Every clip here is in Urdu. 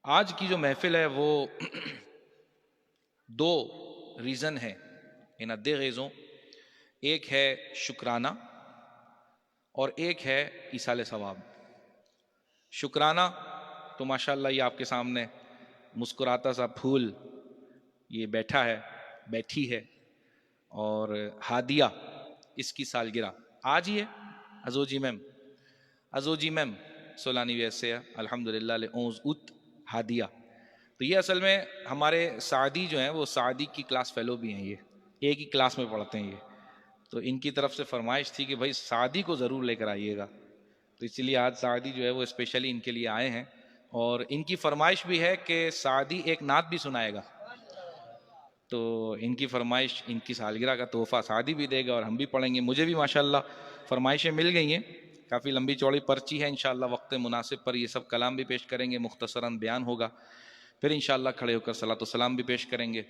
آج کی جو محفل ہے وہ دو ریزن ہے ان ادے غیزوں، ایک ہے شکرانہ اور ایک ہے ایصال ثواب۔ شکرانہ تو ماشاءاللہ یہ آپ کے سامنے مسکراتا سا پھول یہ بیٹھا ہے، بیٹھی ہے، اور ہادیہ اس کی سالگرہ آج ہی ہے۔ ازوجی میم سولانی ویسے الحمدللہ لے اوت ہادیہ۔ تو یہ اصل میں ہمارے سعدی جو ہیں وہ سعدی کی کلاس فیلو بھی ہیں، یہ ایک ہی کلاس میں پڑھتے ہیں یہ، تو ان کی طرف سے فرمائش تھی کہ بھائی سعدی کو ضرور لے کر آئیے گا، تو اس لیے آج سعدی جو ہے وہ اسپیشلی ان کے لیے آئے ہیں، اور ان کی فرمائش بھی ہے کہ سعدی ایک نعت بھی سنائے گا، تو ان کی فرمائش، ان کی سالگرہ کا تحفہ سعدی بھی دے گا اور ہم بھی پڑھیں گے۔ مجھے بھی ماشاءاللہ فرمائشیں مل گئی ہیں، کافی لمبی چوڑی پرچی ہے، انشاءاللہ وقت مناسب پر یہ سب کلام بھی پیش کریں گے، مختصراً بیان ہوگا، پھر انشاءاللہ کھڑے ہو کر صلاۃ و سلام بھی پیش کریں گے،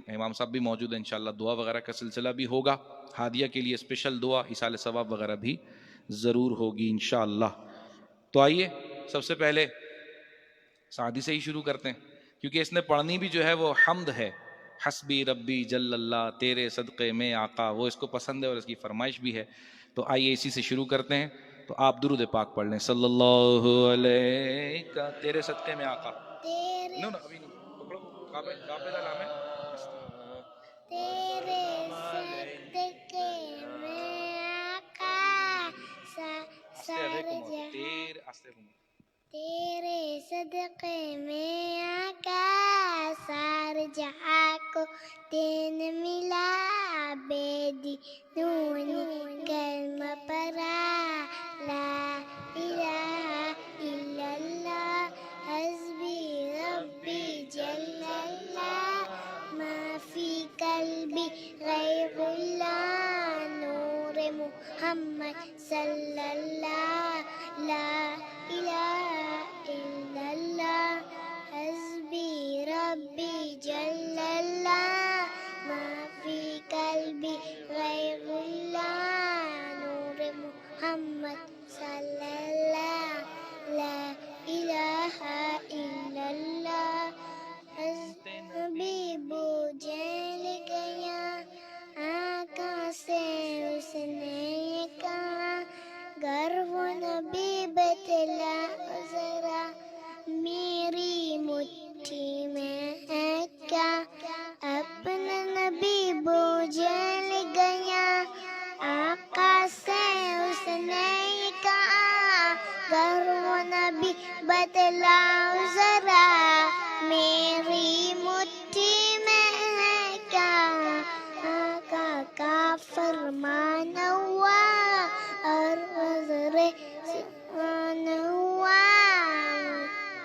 امام صاحب بھی موجود ہیں، انشاءاللہ دعا وغیرہ کا سلسلہ بھی ہوگا، ہادیہ کے لیے اسپیشل دعا، ایصال ثواب وغیرہ بھی ضرور ہوگی انشاءاللہ۔ تو آئیے سب سے پہلے سعدی سے ہی شروع کرتے ہیں، کیونکہ اس نے پڑھنی بھی جو ہے وہ حمد ہے، حسبی ربی جل اللہ تیرے صدقے میں آقا، وہ اس کو پسند ہے اور اس کی فرمائش بھی ہے، تو آئیے اسی سے شروع کرتے ہیں۔ تو آپ درود پاک پڑھ لیں، صلی اللہ علیہ تیرے صدقے میں آقا۔ نو ابھی نہیں پکڑو، کعبے کا نام ہے تیرے صدقے میں آقا تیرے صدقے میں آقا سار جہاں کو دین ملا، بے دینون کلمہ پڑھا، لا الہ الا اللہ حسبی ربی جل اللہ، ما فی قلبی غیر اللہ، نور محمد صلی اللہ، لا الہ الا اللہ حسبی ربی جل اللہ، ما فی قلبی غیر اللہ، نور محمد صلی اللہ، لا الہ الا اللہ حبیب جل گیا آقا سے اس نے یہ کہا، گر وہ نبی بتلا ذرا میری مٹھی میں ہے کیا، اپنا نبی بوجھل گیا آقا سے اس نے یہ کہا، گر وہ نبی بتلا ذرا میری مٹھی میں ہے کیا، آقا کا فرمان ہوا اور حضر سبحان ہوا،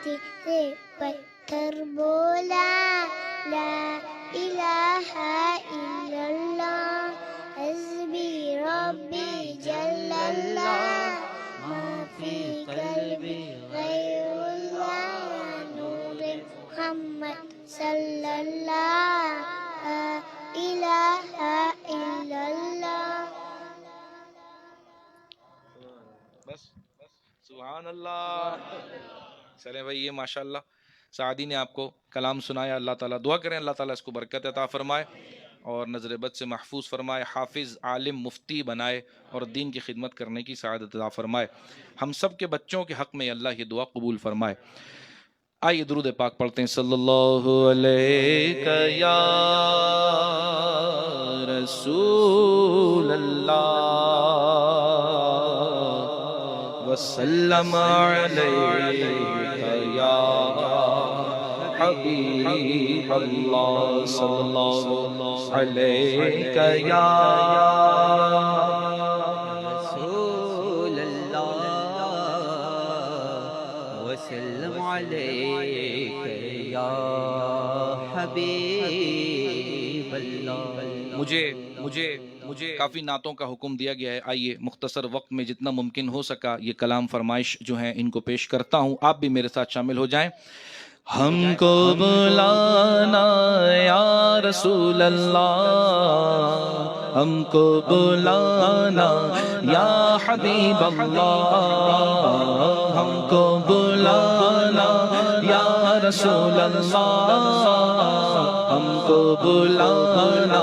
تیرے پتھر بولا، لا الہ الا اللہ حسبی ربی جل اللہ، ما فی قلبی غیر اللہ، نور محمد صلی اللہ، لا الہ الا اللہ۔ بس سبحان اللہ۔ چلیں بھائی، یہ ماشاءاللہ سعدی نے آپ کو کلام سنایا، اللہ تعالیٰ دعا کریں اللہ تعالیٰ اس کو برکت عطا فرمائے اور نظر بد سے محفوظ فرمائے، حافظ عالم مفتی بنائے اور دین کی خدمت کرنے کی سعادت عطا فرمائے، ہم سب کے بچوں کے حق میں اللہ یہ دعا قبول فرمائے۔ آئیے درود پاک پڑھتے ہیں، صلی اللہ علیہ یا رسول اللہ وسلم علیک یا حبیب اللہ، صلی اللہ علیک یا رسول اللہ وسلم علیک یا حبیب اللہ۔ مجھے کافی نعتوں کا حکم دیا گیا ہے، آئیے مختصر وقت میں جتنا ممکن ہو سکا یہ کلام فرمائش جو ہیں ان کو پیش کرتا ہوں، آپ بھی میرے ساتھ شامل ہو جائیں۔ ہم کو بلانا یا رسول اللہ، ہم کو بلانا یا حبیب اللہ، ہم کو بلانا یا رسول اللہ ہم کو بلانا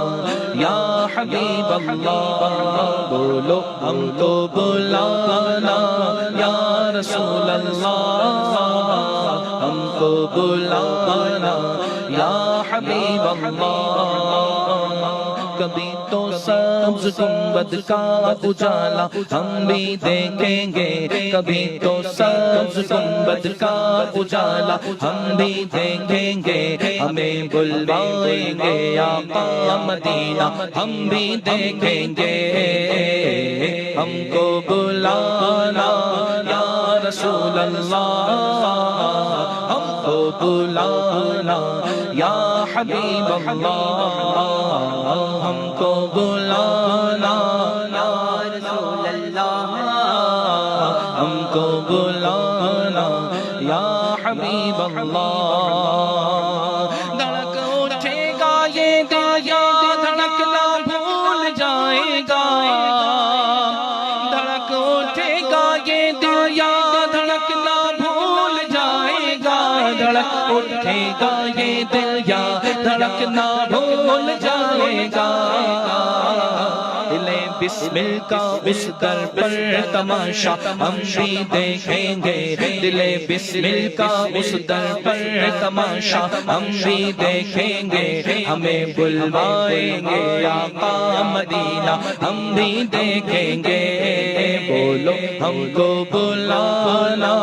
یا حبیب اللہ بولو ہم کو بلانا یا رسول اللہ ہم کو بلانا یا حبیب اللہ کبھی تو سبز گنبد کا اجالا ہم بھی دیکھیں گے کبھی تو سبز گنبد کا اجالا ہم بھی دیکھیں گے ہمیں بلوائیں گے آقا مدینہ ہم بھی دیکھیں گے ہم کو بلانا یا رسول اللہ ہم کو بلانا یا حبیب اللہ ہم کو بلانا یا رسول اللہ ہم کو بلانا یا حبیب اللہ دھڑک اٹھے گا یہ دریا دھڑکنا بھول جائے گا دھڑک اٹھے گا یہ دریا دھڑکنا بھول جائے گا دھڑک اٹھے گا یہ دریا دھڑکنا بھول جائے گا دلے بسمل کا اس در پر تماشا ہم بھی دیکھیں گے دلے بسمل کا اس در پر تماشا ہم بھی دیکھیں گے ہمیں بلوائیں گے آقا مدینہ ہم بھی دیکھیں گے بولو ہم کو بلانا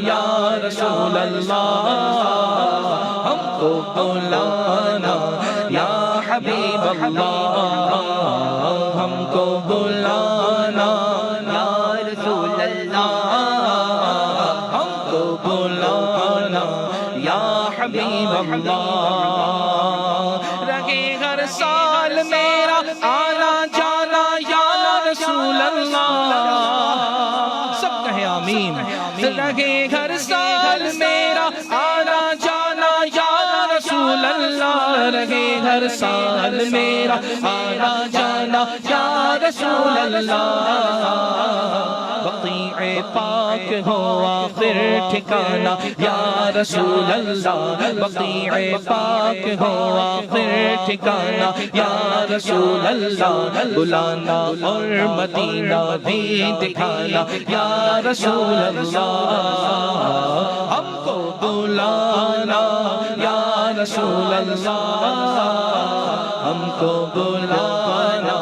یا رسول اللہ ہم کو بلانا یا حبیب اللہ ہم کو بلانا یا رسول اللہ ہم کو بلانا یا حبیب اللہ رہے ہر سال میرا آنا جانا یا رسول اللہ سب کہیں آمین رہے ہر سال میرا آنا جانا یا رسول اللہ رہے ہر سال میرا آنا جانا یا رسول اللہ بقیع پاک ہو آخر ٹھکانا یا رسول اللہ بقیع پاک ہو آخر ٹھکانا یا رسول اللہ بلانا اور مدینہ بھی دکھانا یا رسول اللہ ہم کو بلانا یا رسول اللہ ہم کو بلانا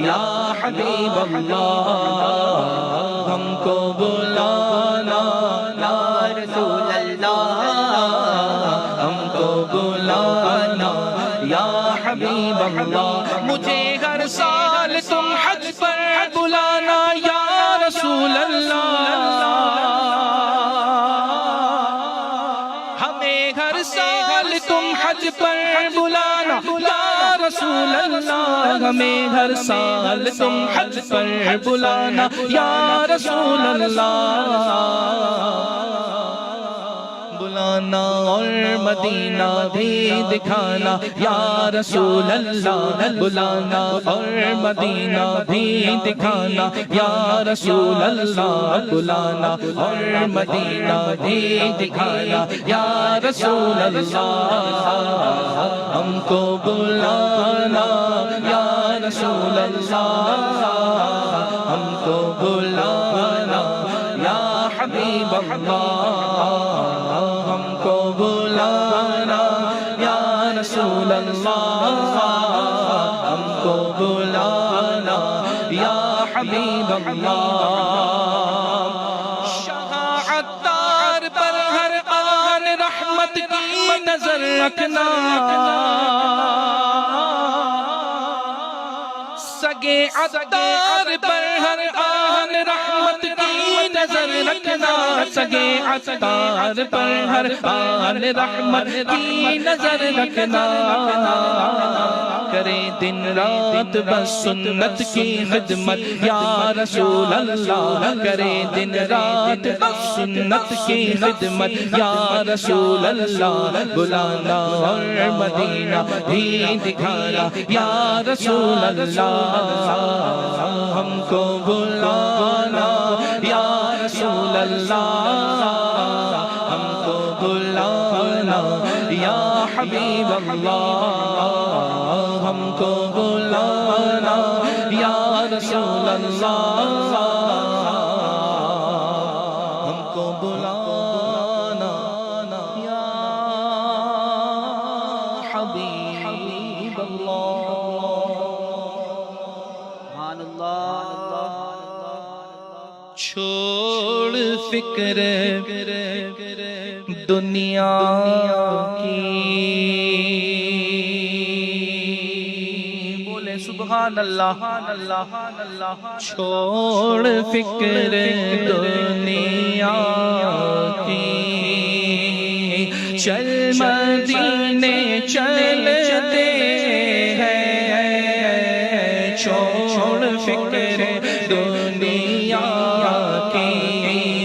یا حبیب اللہ ہم کو بلانا یا رسول اللہ ہم کو بلانا یا حبیب اللہ مجھے ہر سال تم حج پر بلانا یا رسول اللہ ہمیں ہر سال تم حج پر بلانا یا رسول اللہ ہمیں ہر سال تم حج پر بلانا یا رسول اللہ بلانا اور مدینہ بھی دکھانا یا رسول اللہ بلانا اور مدینہ بھی دکھانا یا رسول اللہ بلانا اور مدینہ بھی دکھانا یا رسول اللہ ہم کو بلانا یا رسول اللہ ہم کو بلانا یا حبیب اللہ ہم کو بلانا یا رسول اللہ ہم کو بلانا یا حبیب اللہ شاہ عطار پر ہر آن رحمت کی نظر رکھنا سگے عطار پر ہر آن رحمت کی نظر رکھنا سگے عطار پر ہر آن رحمت کی نظر رکھنا کرے دن رات بس سنت کی خدمت یا رسول اللہ کرے دن رات بس سنت کی خدمت یا رسول اللہ بلانا اور مدینہ بھی دکھانا یا رسول اللہ ہم کو بلانا یا رسول اللہ ہم کو بلانا یا حبیب اللہ ہم کو بلانا یا رسول اللہ ہم کو بلانا یا حبیب اللہ سبحان اللہ چھوڑ فکر دنیا کی بولے سبحان اللہ چھوڑ فکر دنیا کی چل مدینے چلتے ہیں چھوڑ فکر دنیا کی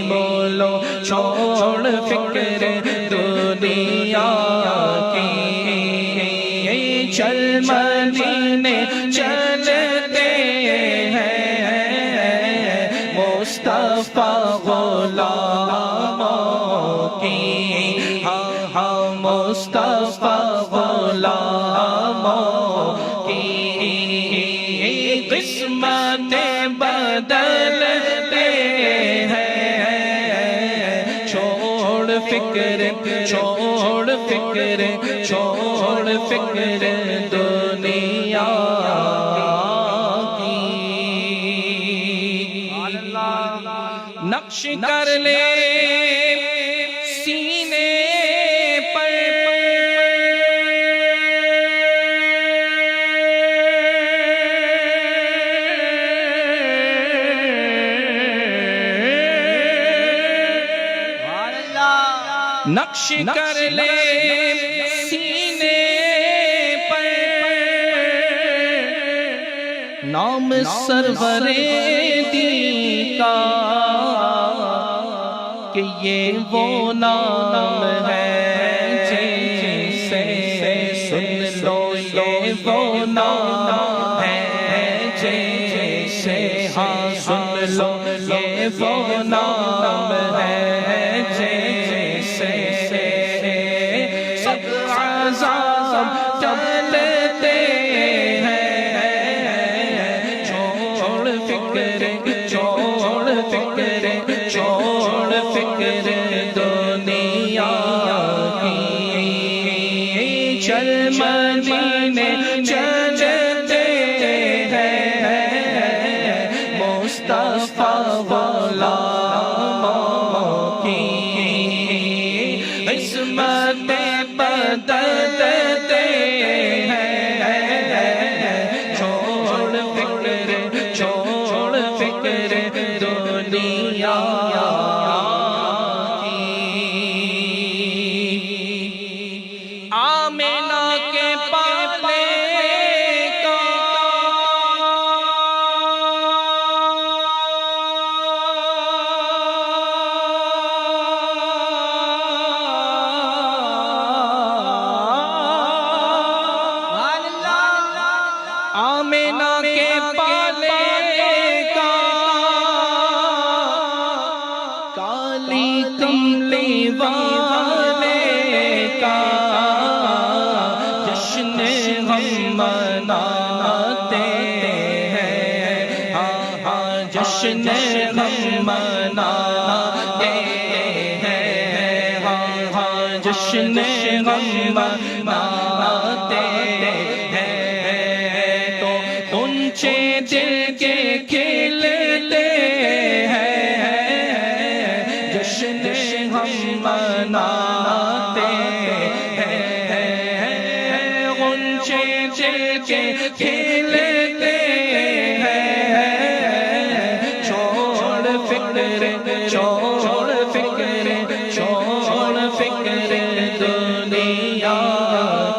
بولو چھوڑ فکر دنیا کی چل مدینے چلتے ہیں مصطفیٰ غلاموں کی ہاں مصطفیٰ غلاموں کی قسمتیں بدلتے ہیں چھوڑ فکر دنیا کی نقش کر لے سینے پر نقش کر لے سینے پر نام سرور دی کا کہ یہ وہ نام ہے جسے سن لو یہ وہ نام ہے جسے ہاں سن لو یہ وہ نام ہے سب عذاب ٹلتے ہیں چھوڑ فکر دنیا کی چل مدینے چلتے ہیں مصطفیٰ غلاموں کی قسمتیں بدلتے ہیں چھوڑ فکر دنیا کی آمینہ کے پالے کا آمینہ کے پالے کا کالی کملی والے کا جشن ہم مناتے ہیں ہاں جشن ہم مناتے ہیں ہاں جشن ہم مناتے دل کے کھیلتے ہیں جشن ہم مناتے ہیں غنچے دل کے کھیلتے ہیں چھوڑ فکر دنیا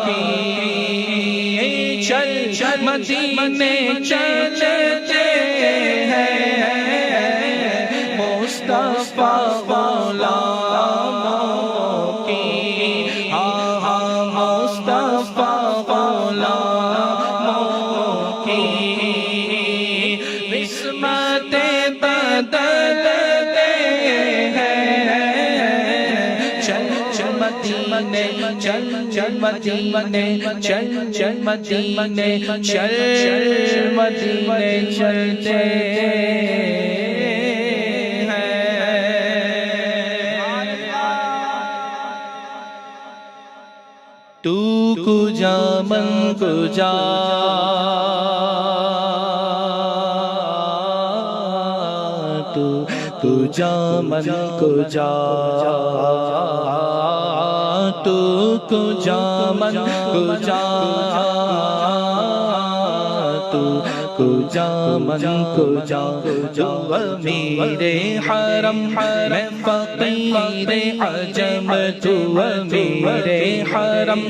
کی چل مدینے چلتے ہیں مصطفیٰ غلاموں کی ہاں مصطفیٰ غلاموں کی قسمتیں بدلتے ہیں چل مدینے چل چل مدینے چل چل مدینے چل مدینے چلتے تو کجا من کجا تو کجا من کجا تو کجا من کجا تو کجا من کجا تو امیر حرم میں فقیر عجم تو امیر حرم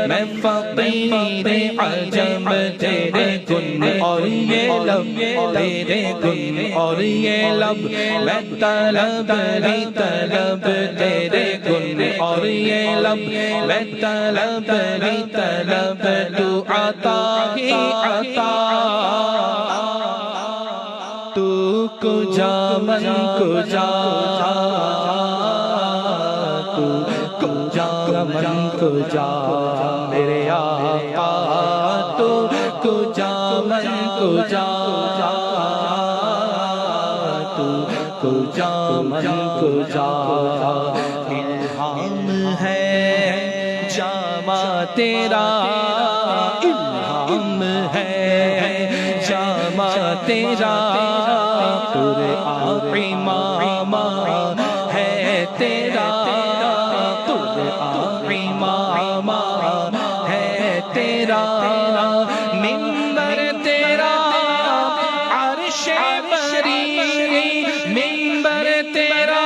میں فقیر عجم تیرے گن اور یہ لب تیرے گن اور یہ لب میں طلب ہی طلب تیرے گن اور یہ لب میں طلب ہی طلب تو عطا ہی عطا تو کجا من کجا تو کجا من کجا میرے آقا تو کجا من کجا تو کجا من کجا الہام ہے جامع تیرا الہام ہے جامع تیرا قرآن امام ہے تیرا قرآن امام ہے تیرا منبر تیرا عرش بری منبر تیرا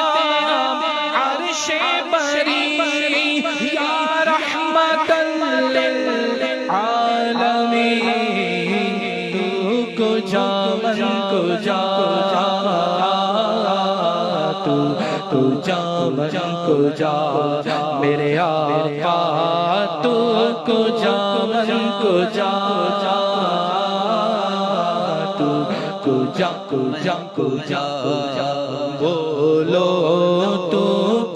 عرش بری یا رحمت للعالمین تو کجا من کجا تو کجا من کجا میرے آقا تو کجا من کجا تو کجا کجا کجا بولو تو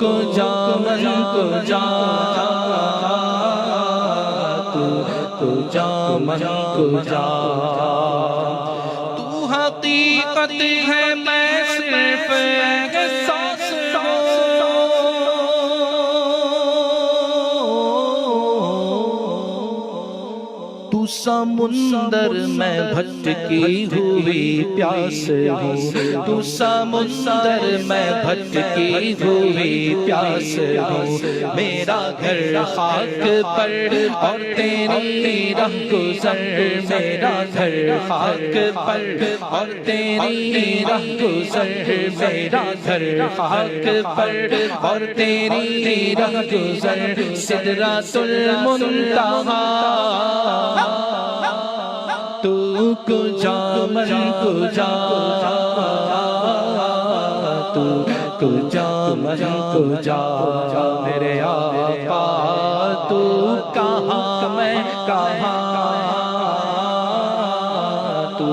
کجا من کجا تو کجا من کجا تو حقیقت ہے میں صرف احساس ہوں تو سمندر میں بھٹکی ہوئی پیاس ہوں تو سمندر میں بھٹکی ہوئی پیاس ہوں میرا گھر خاک پر اور تیری رہ گزر میرا گھر خاک پر اور تیری رہ گزر میرا گھر خاک پر اور تیری رہ گزر سدرۃ المنتہا تو کجا من کجا تو کجا من کجا میرے آقا تو کہاں میں کہاں تو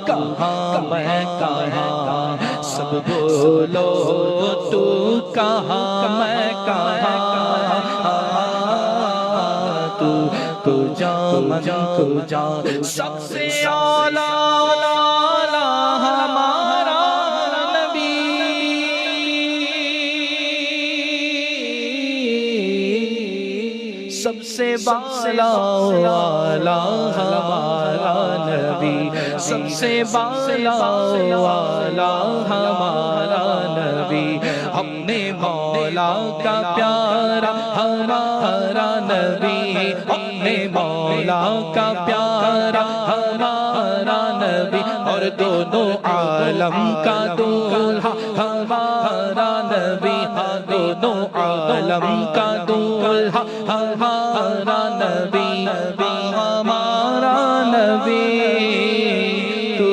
کہاں میں کہاں سب بولو تو کہاں میں کہاں تو کجا من کجا سب سے اعلیٰ ہمارا نبی سب سے بالا والا ہمارا نبی سب سے بالا والا ہمارا نبی اپنے مولا کا پیارا ہمارا نبی اپنے مولا کا پیارا ہمارا نبی اور دونوں عالم کا دولہا ہمارا نبی دونوں عالم کا دولہا ہمارا نبی ہمارا نبی تو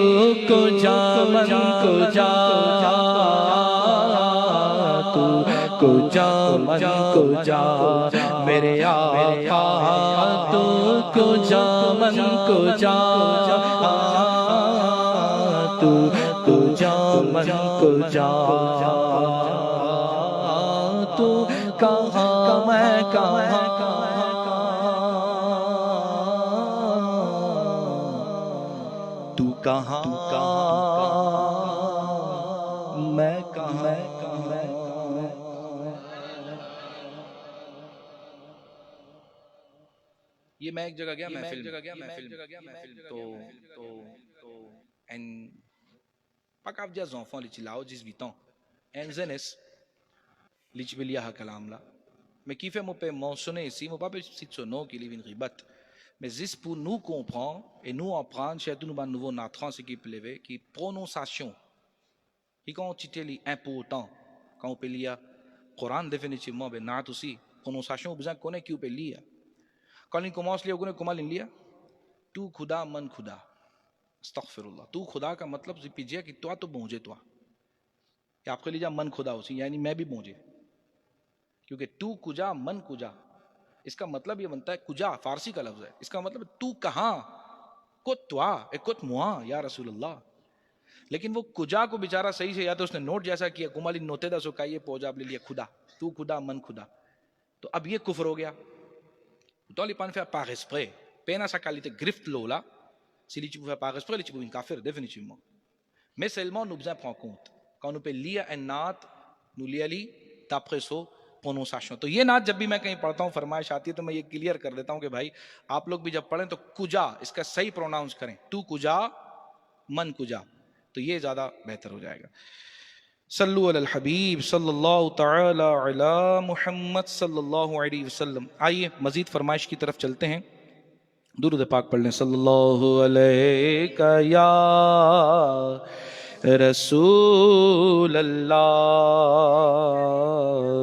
کجا من کجا تو کجا من کجا میرے آقا تو کجا من کجا تو کجا من کجا تو کہاں میں تو کہاں میں کہاں یہ میں ایک جگہ گیا محفل Pak av dia enfants li ci lao 18 ans. En zenes li ci belia ha kalam la. Mais qui fait mon père mentionner ici, mon papa c'est son nom qui livre une ribat. Mais juste pour nous comprendre et nous apprendre, chez tout nous ban nouveau natran ce qui plevait, qui prononciation. Et quand tu es important, quand on peut lire Coran définitivement, ben nat aussi prononciation besoin connaître qui on peut lire. Quand on commence lire, on connaît comment lire. Tu khuda man khuda. استغفراللہ تو خدا کا مطلب پیجیے کہ تو بونجے تو آپ کے لیجا من خدا اسی یعنی میں بھی بونجے کیونکہ تو کجا من کجا اس کا مطلب یہ بنتا ہے کجا فارسی کا لفظ ہے اس کا مطلب تو کہاں کت توا کت موا یا رسول اللہ لیکن وہ کجا کو بیچارہ صحیح سے یا تو اس نے نوٹ جیسا کیا کمالی نوتے دا سو کائیے پوجاب لے لیا خدا تو خدا من خدا تو اب یہ کفر ہو گیا تو لی پان فیا پاغس پرے پینا سا کالیتے گرفت لولا si li ci pouvait pas respecter, li ci pouvait kafir définitivement. Mais seulement nous besoin prendre compte. Quand nous peut lire un nat, nous lire d'après sa prononciation. تو یہ نعت جب بھی میں کہیں پڑھتا ہوں فرمائش آتی ہے تو میں یہ کلیئر کر دیتا ہوں کہ بھائی آپ لوگ بھی جب پڑھیں تو کجا اس کا صحیح پروناؤنس کریں. تو کجا من کجا تو یہ زیادہ بہتر ہو جائے گا. صلو علی الحبیب صلی اللہ تعالی علی محمد صلی اللہ علیہ وسلم. آئیے مزید فرمائش کی طرف چلتے ہیں. درود پاک پڑھ لیں. صلی اللہ علیہ یا رسول اللہ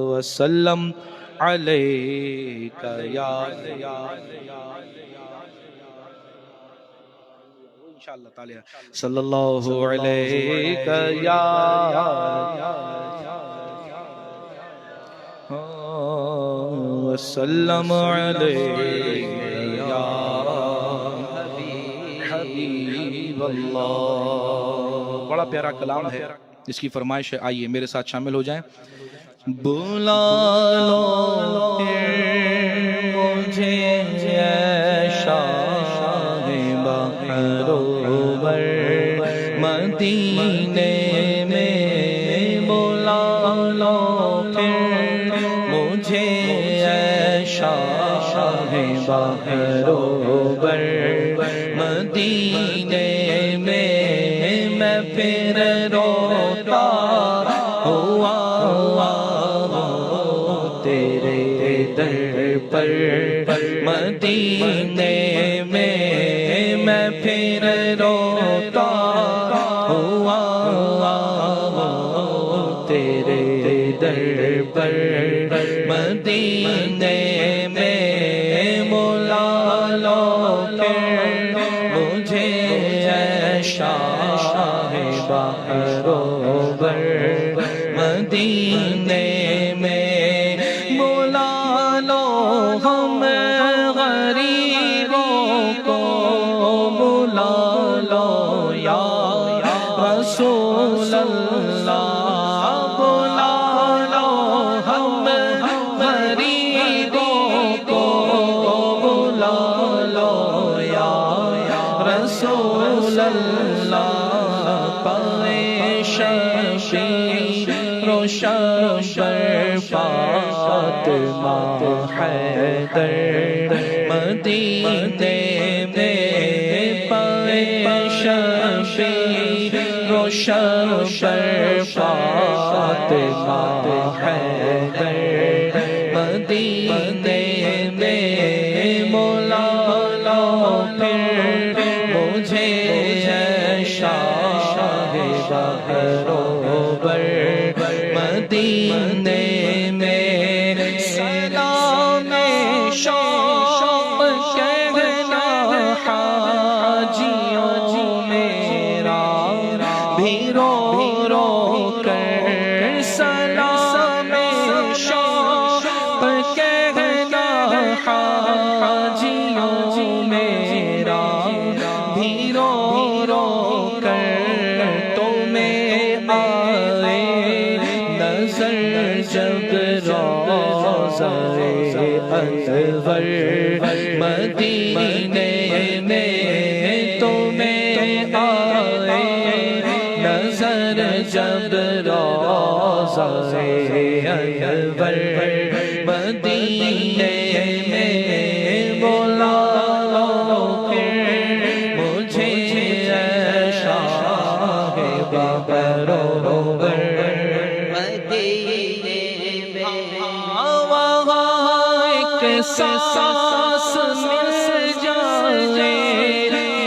وسلم علیہ یا انشاءاللہ تعالی صلی اللہ علیہ یا وسلم علیہ اللہ. بڑا پیارا کلام ہے اس کی فرمائش ہے. آئیے میرے ساتھ شامل ہو جائیں. بلا لو مجھے شاہ بحروبر مدینے میں بلا لو مجھے شاہ بحروبر مدینے میں پھر روتا ہوا تیرے در پر مدینے میں پھر روتا ہوا تیرے در پر مدینے میں مولا لو مجھے شاہ بحروبر مدینے میں بلا لو ہم غریبوں کو بلا لو یا رسول اللہ بلا لو ہم غریبوں کو بلا لو یا رسول اللہ پائے شمشیر روشن پر فاطمہ حیدر مدینے میں پائے شمشیر روشن پر فاطمہ حیدر مدینے میں مولا لو پھر مجھے شاہ بحروبر مدینے میں سلام شوق کہنا حاجیوں میرا بھی رو رو کر سلام شوق انور مدینے میں تمہیں آئے نظر جب روضہ انور مدینے میں بلا لو پھر مجھے اے شاہ بہرور ساس مل جائے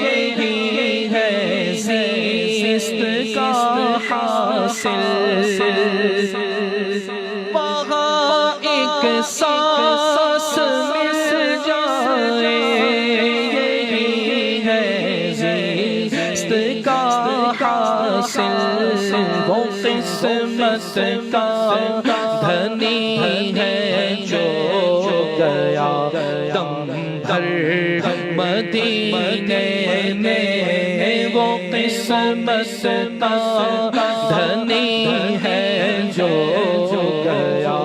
یہی ہے زیست کا حاصل وہاں ایک ساس مل جائے یہی ہے زیست کا حاصل وہ قسمت کا دھنی ہے جو گیا دم بھر مدینے میں وہ قسمت کا دھنی ہے جو گیا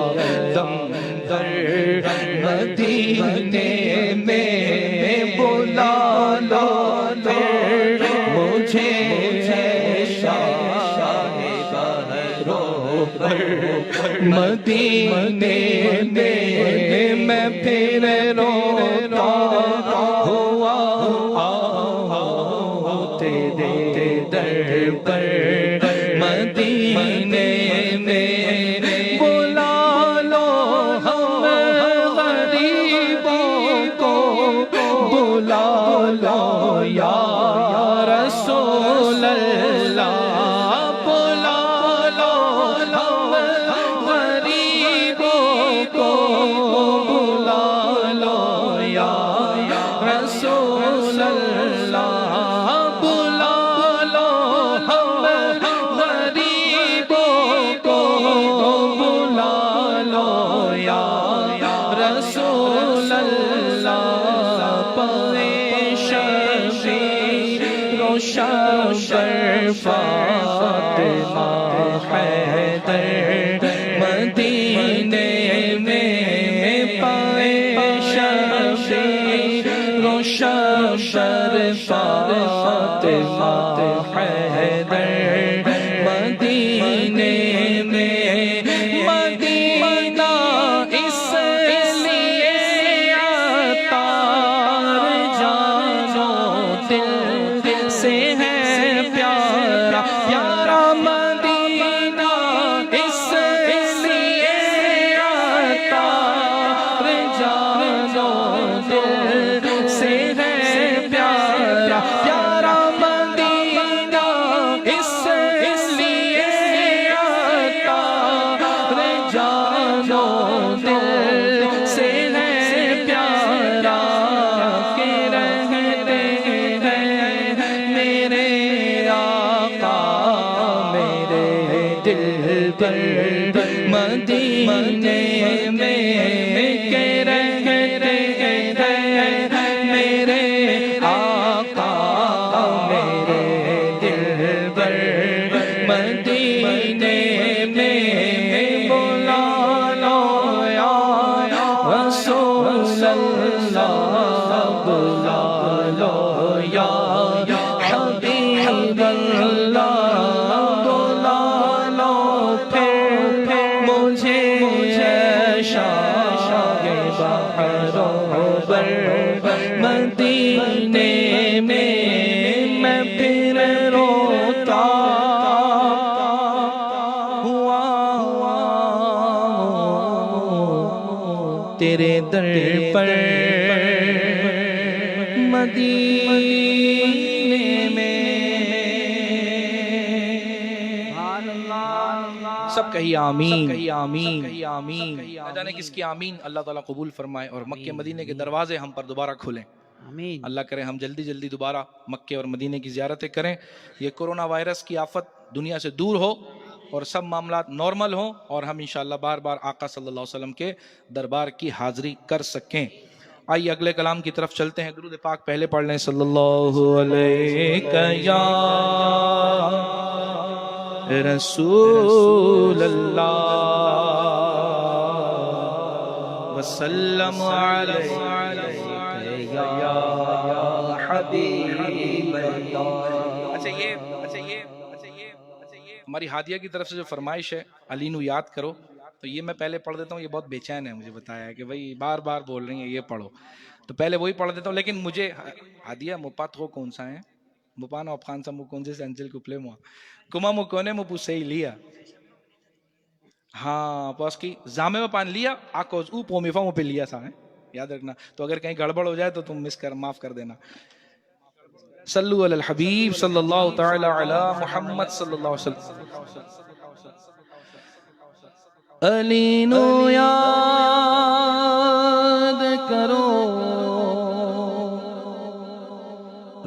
دم بھر مدینے میں بلا لو پھر مجھے مدینے میں میں پھر روتا ہوا تیرے در پر مدینے میں بلا لو ہم غریبوں کو بلا لو یا رسول اللہ فاطمہ حیدر مدینے میں پائے شفیع روشن فاطمہ حیدر مدینے میں مدینہ اس لیے عطار جانو دل سے ہے پیارا پیارا مدینہ اس لیے عطار جانو دل سے ہے پیارا پیارا مدینہ اس لیے عطار جانو دل سے ہے پیارا کہ رہتے ہیں میرے دل پر مدینے میں کہ رہتے ہیں میرے آقا میرے دل پر مدینے میں بلا لو یا رسول اللہ بلا لو یا حبیب اللہ مدینے میں میں پھر روتا ہوا تیرے در پر مدینے میں سب کہیے آمین کہیے آمین آمین نہ جانے کس کی آمین اللہ تعالیٰ قبول فرمائے اور مکہ مدینے کے دروازے ہم پر دوبارہ کھلیں آمین اللہ کرے ہم جلدی جلدی دوبارہ مکہ اور مدینے کی زیارتیں کریں یہ کورونا وائرس کی آفت دنیا سے دور ہو اور سب معاملات نارمل ہوں اور ہم انشاءاللہ بار بار آقا صلی اللہ علیہ وسلم کے دربار کی حاضری کر سکیں آئیے اگلے کلام کی طرف چلتے ہیں درود پاک پہلے پڑھ لیں صلی اللہ علیہ یا رسول اللہ وسلم علیک یا حبیب اللہ. اچھا یہ ہماری ہادیہ کی طرف سے جو فرمائش ہے علی نو یاد کرو، تو یہ میں پہلے پڑھ دیتا ہوں. یہ بہت بے چین ہے، مجھے بتایا ہے کہ بھائی بار بار بول رہی ہیں یہ پڑھو، تو پہلے وہی پڑھ دیتا ہوں. لیکن مجھے ہادیہ مپات ہو کون سا ہے مپانو افغان سا مکون سے انجل کو پلے موا کما مکونے مپو صحیح لیا ہاں پاس کی زامے میں پان لیا آکوز او پومی فامو پہ لیا سا ہے یاد رکھنا. تو اگر کہیں گڑبڑ ہو جائے تو تم معاف کر دینا. صلو علی الحبیب صلی اللہ تعالی علی محمد صلی اللہ علیہ وسلم. علی نو یاد کرو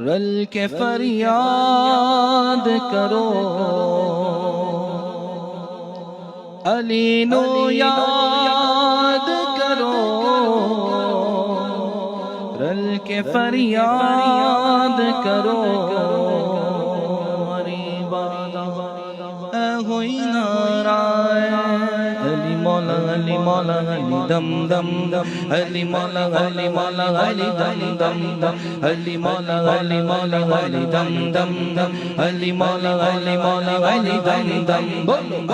رل کے فریاد کرو. علی نو یاد کرو رل کے فریاد کرو. ہوئی علی مولا علی مولا علی دم دم دم علی مولا علی مولا علی دم دم دم علی مولا علی مولا علی دم دم دم علی مولا علی مولا علی دم دم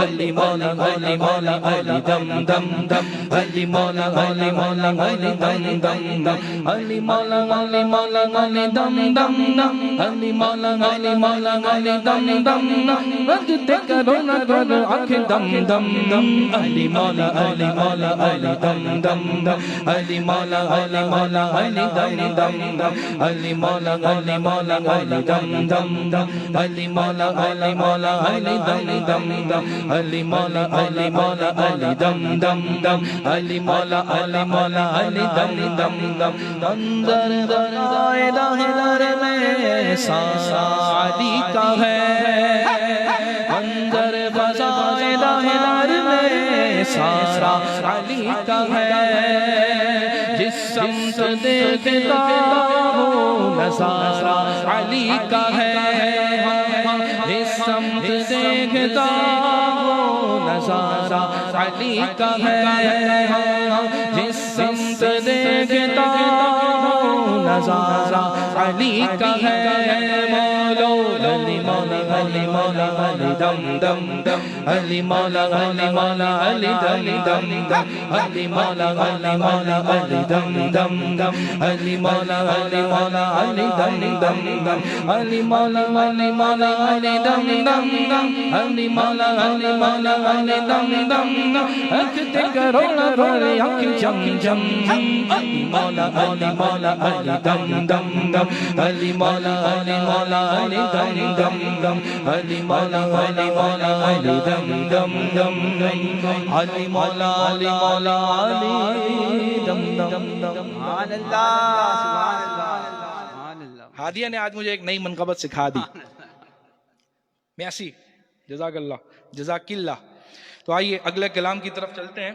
علی مولا علی مولا علی دم دم دم علی مولا علی مولا علی دم دم دم علی مولا علی مولا علی دم دم دم علی مولا علی مولا علی دم دم دم رجتے کرو نہ کرو آنکھ دم دم دم علی مولا علی مولا علی دم دم دم علی مولا علی مولا علی دم دم دم علی مولا علی مولا علی دم دم دم علی مولا علی مولا علی دم دم دم علی مولا علی مولا علی دم دم دم علی مولا علی مولا علی دم دم دم. اندر دائرہ میں سارا علی کا ہے اندر فضائلہ میں سارا علی کا ہے. جس سمت دیکھتا ہو نظارہ علی کا ہے جس سمت دیکھتا ہو نظارہ علی کا ہے جس سمت دیکھتا ہو نظارہ علی کا ہے. مولا علی مولا علی مولا علی دم دم دم علی مولا علی مولا علی دم دم دم علی مولا علی مولا علی دم دم دم علی مولا علی مولا علی دم دم دم علی مولا علی مولا علی دم دم دم علی مولا علی مولا علی دم دم دم اکتے کرو نہ روے آنکھ جم جم علی مولا علی مولا علی دم دم دم علی مولا علی مولا علی دم دم دم علی مولا علی مولا علی دم دم دم علی مولا علی مولا علی دم دم دم. سبحان اللہ سبحان اللہ. ہادیہ نے آج مجھے ایک نئی منقبت سکھا دی. میاسی جزاک اللہ جزاک اللہ. تو آئیے اگلے کلام کی طرف چلتے ہیں.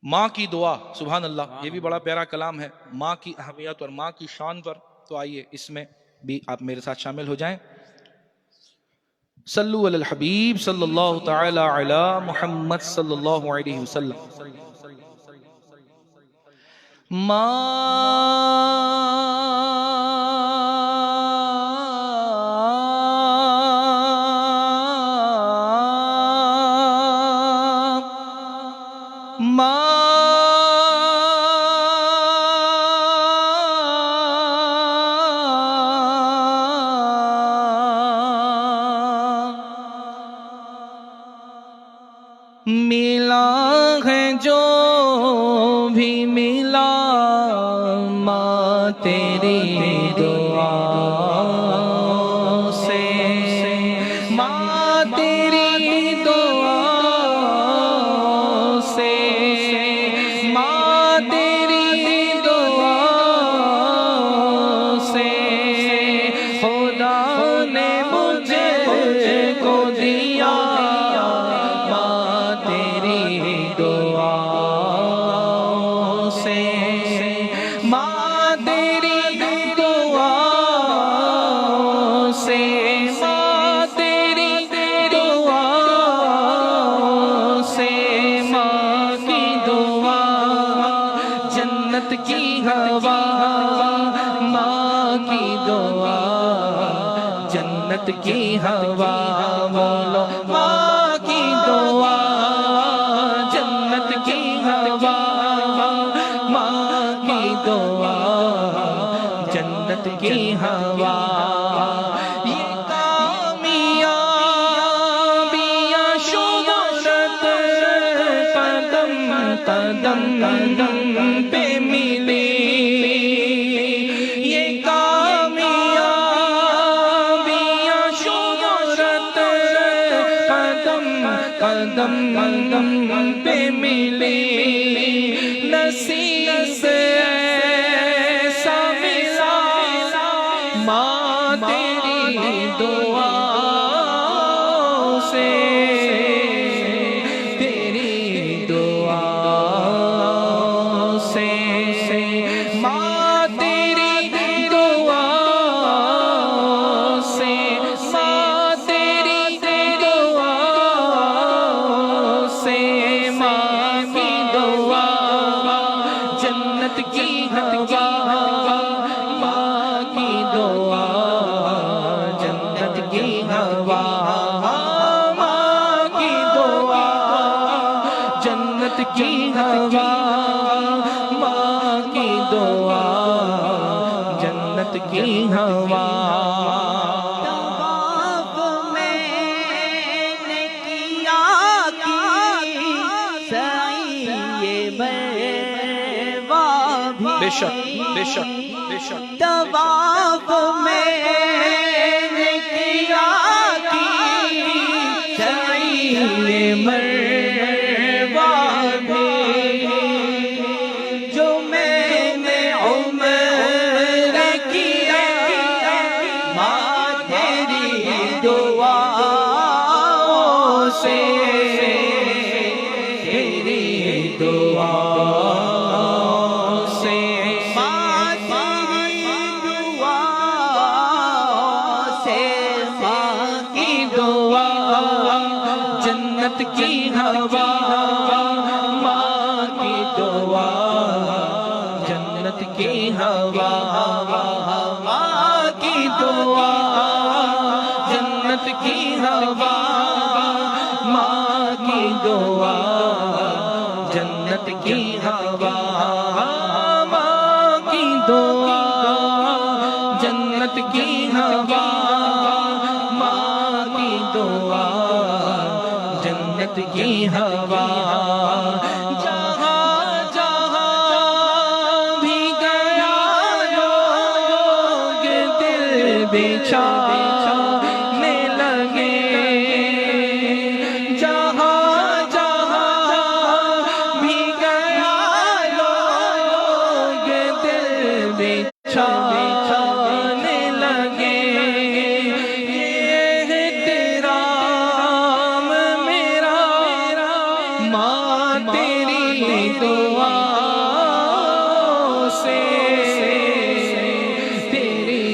ماں کی دعا سبحان اللہ یہ بھی بڑا پیارا کلام ہے ماں کی اہمیت اور ماں کی شان پر. تو آئیے اس میں بھی آپ میرے ساتھ شامل ہو جائیں. صلو علی الحبیب صلی اللہ تعالی علی محمد صلی اللہ علیہ وسلم. ملا ہے جو بھی ملا ماں تیری دعا سے ماں تیری دعا سے ماں تیری دعا سے خدا نے مجھے کو دیا دعا سے ماں تیری دعا جنت کی ہوا ماں کی دعا جنت کی ہوا بولو ماں کی دعا جنت کی ہوا ماں کی دعا جنت کی ہوا یہ کامیابیاں شہرت قدم قدم قدم پہ ملی یہ کامیابیاں شہرت قدم قدم قدم پہ ملی نصیب ایسا ملا ماں تیری دعا سے تیری دعا سے ماں تیری دعا سے ماں تیری دعا سے ماں کی دعا جنت کی ہوا ماں کی دعا جنت کی ہوا ماں کی دعا جنت کی ہوا ماں کی دعا جنت کی ہوا طواف میں نے کیا سعی مروا بھی بے شک بے شک بے شک طواف میں نے کیا سعی مروا بھی جو میں نے عمر کیا ماں تیری دعاؤں سے تیری دعا سے ماں تیری دعاؤں سے ماں کی دعا جنت کی ہوا ماں کی دعا جنت کی ہوا ماں کی دعا جنت کی ہوا ماں کی دعا جنت کی ہوا ماں کی دعا جنت کی ہوا ماں کی دعا جنت کی ہوا جہاں جہاں بھی گیا لوگ دل بچھانے لگے جہاں جہاں بھی گیا لوگ دل بچھانے لگے یہ احترام میرا ماں تیری دعا سے تیری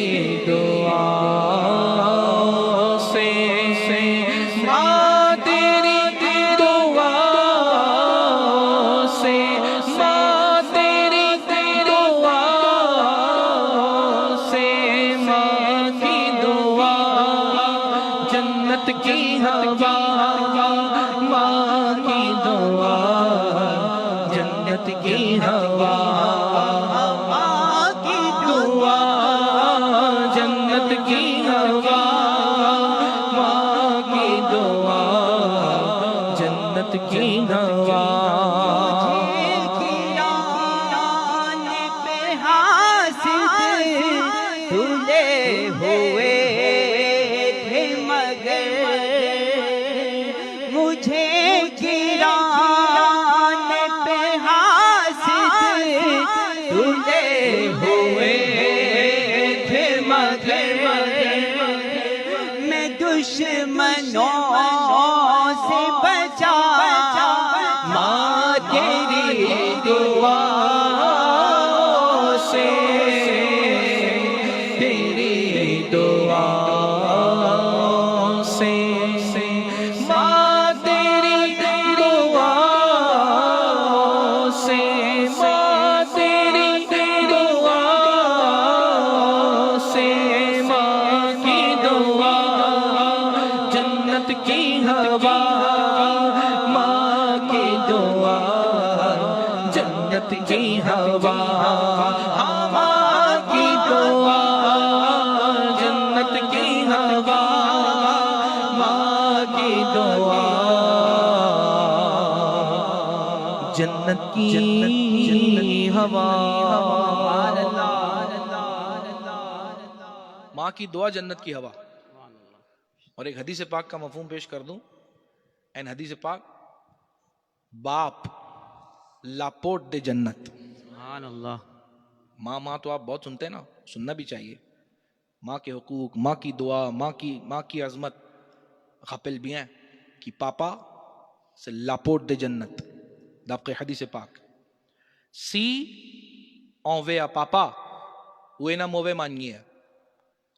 دعا سے ماں تیری دعا سے ماں تیری دعا ہوا ماں کی دعا جنت کی ہوا ماں کی دعا جنت کی ہوا ماں کی دعا جنت کی ہوا. اور ایک حدیث پاک کا مفہوم پیش کر دوں. این حدیث پاک باپ لاپوٹ دے جنت. سبحان اللہ. ماں تو آپ بہت سنتے ہیں نا, سننا بھی چاہیے. ماں کے حقوق, ماں کی دعا, ماں کی عظمت. غپل بھی ہیں کہ پاپا سے لاپوٹ دے جنت. دابق حدیث پاک. Si on veut à papa, ou une mauvaise manière.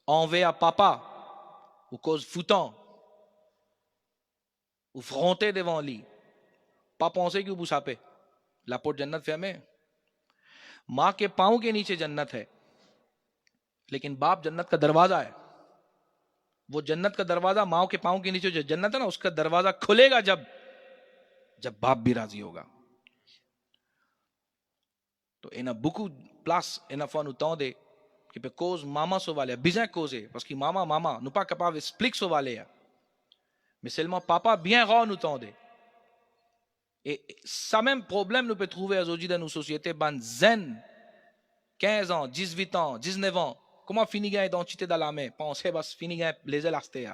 On veut à papa, ou cause foutant, ou fronter devant lui. Pas penser کہ وہ ساپے لاپوٹ جنت فہمے. ماں کے پاؤں کے نیچے جنت ہے, لیکن باپ جنت کا دروازہ ہے. وہ جنت کا دروازہ ماں کے پاؤں کے نیچے جو جنت ہے نا, اس کا دروازہ کھلے گا جب باپ بھی راضی ہوگا. تو اینا beaucoup place ena fa no temps de que per cause mama so vale bien causer parce que mama nous pas capable explique so vale mais seulement papa bien rend no temps de et ça même problème nous peut trouver aujourd'hui dans nos sociétés ban zen 15 ans 18 ans 19 ans comment finir gain identité dans la main penser bas finir gain les élastés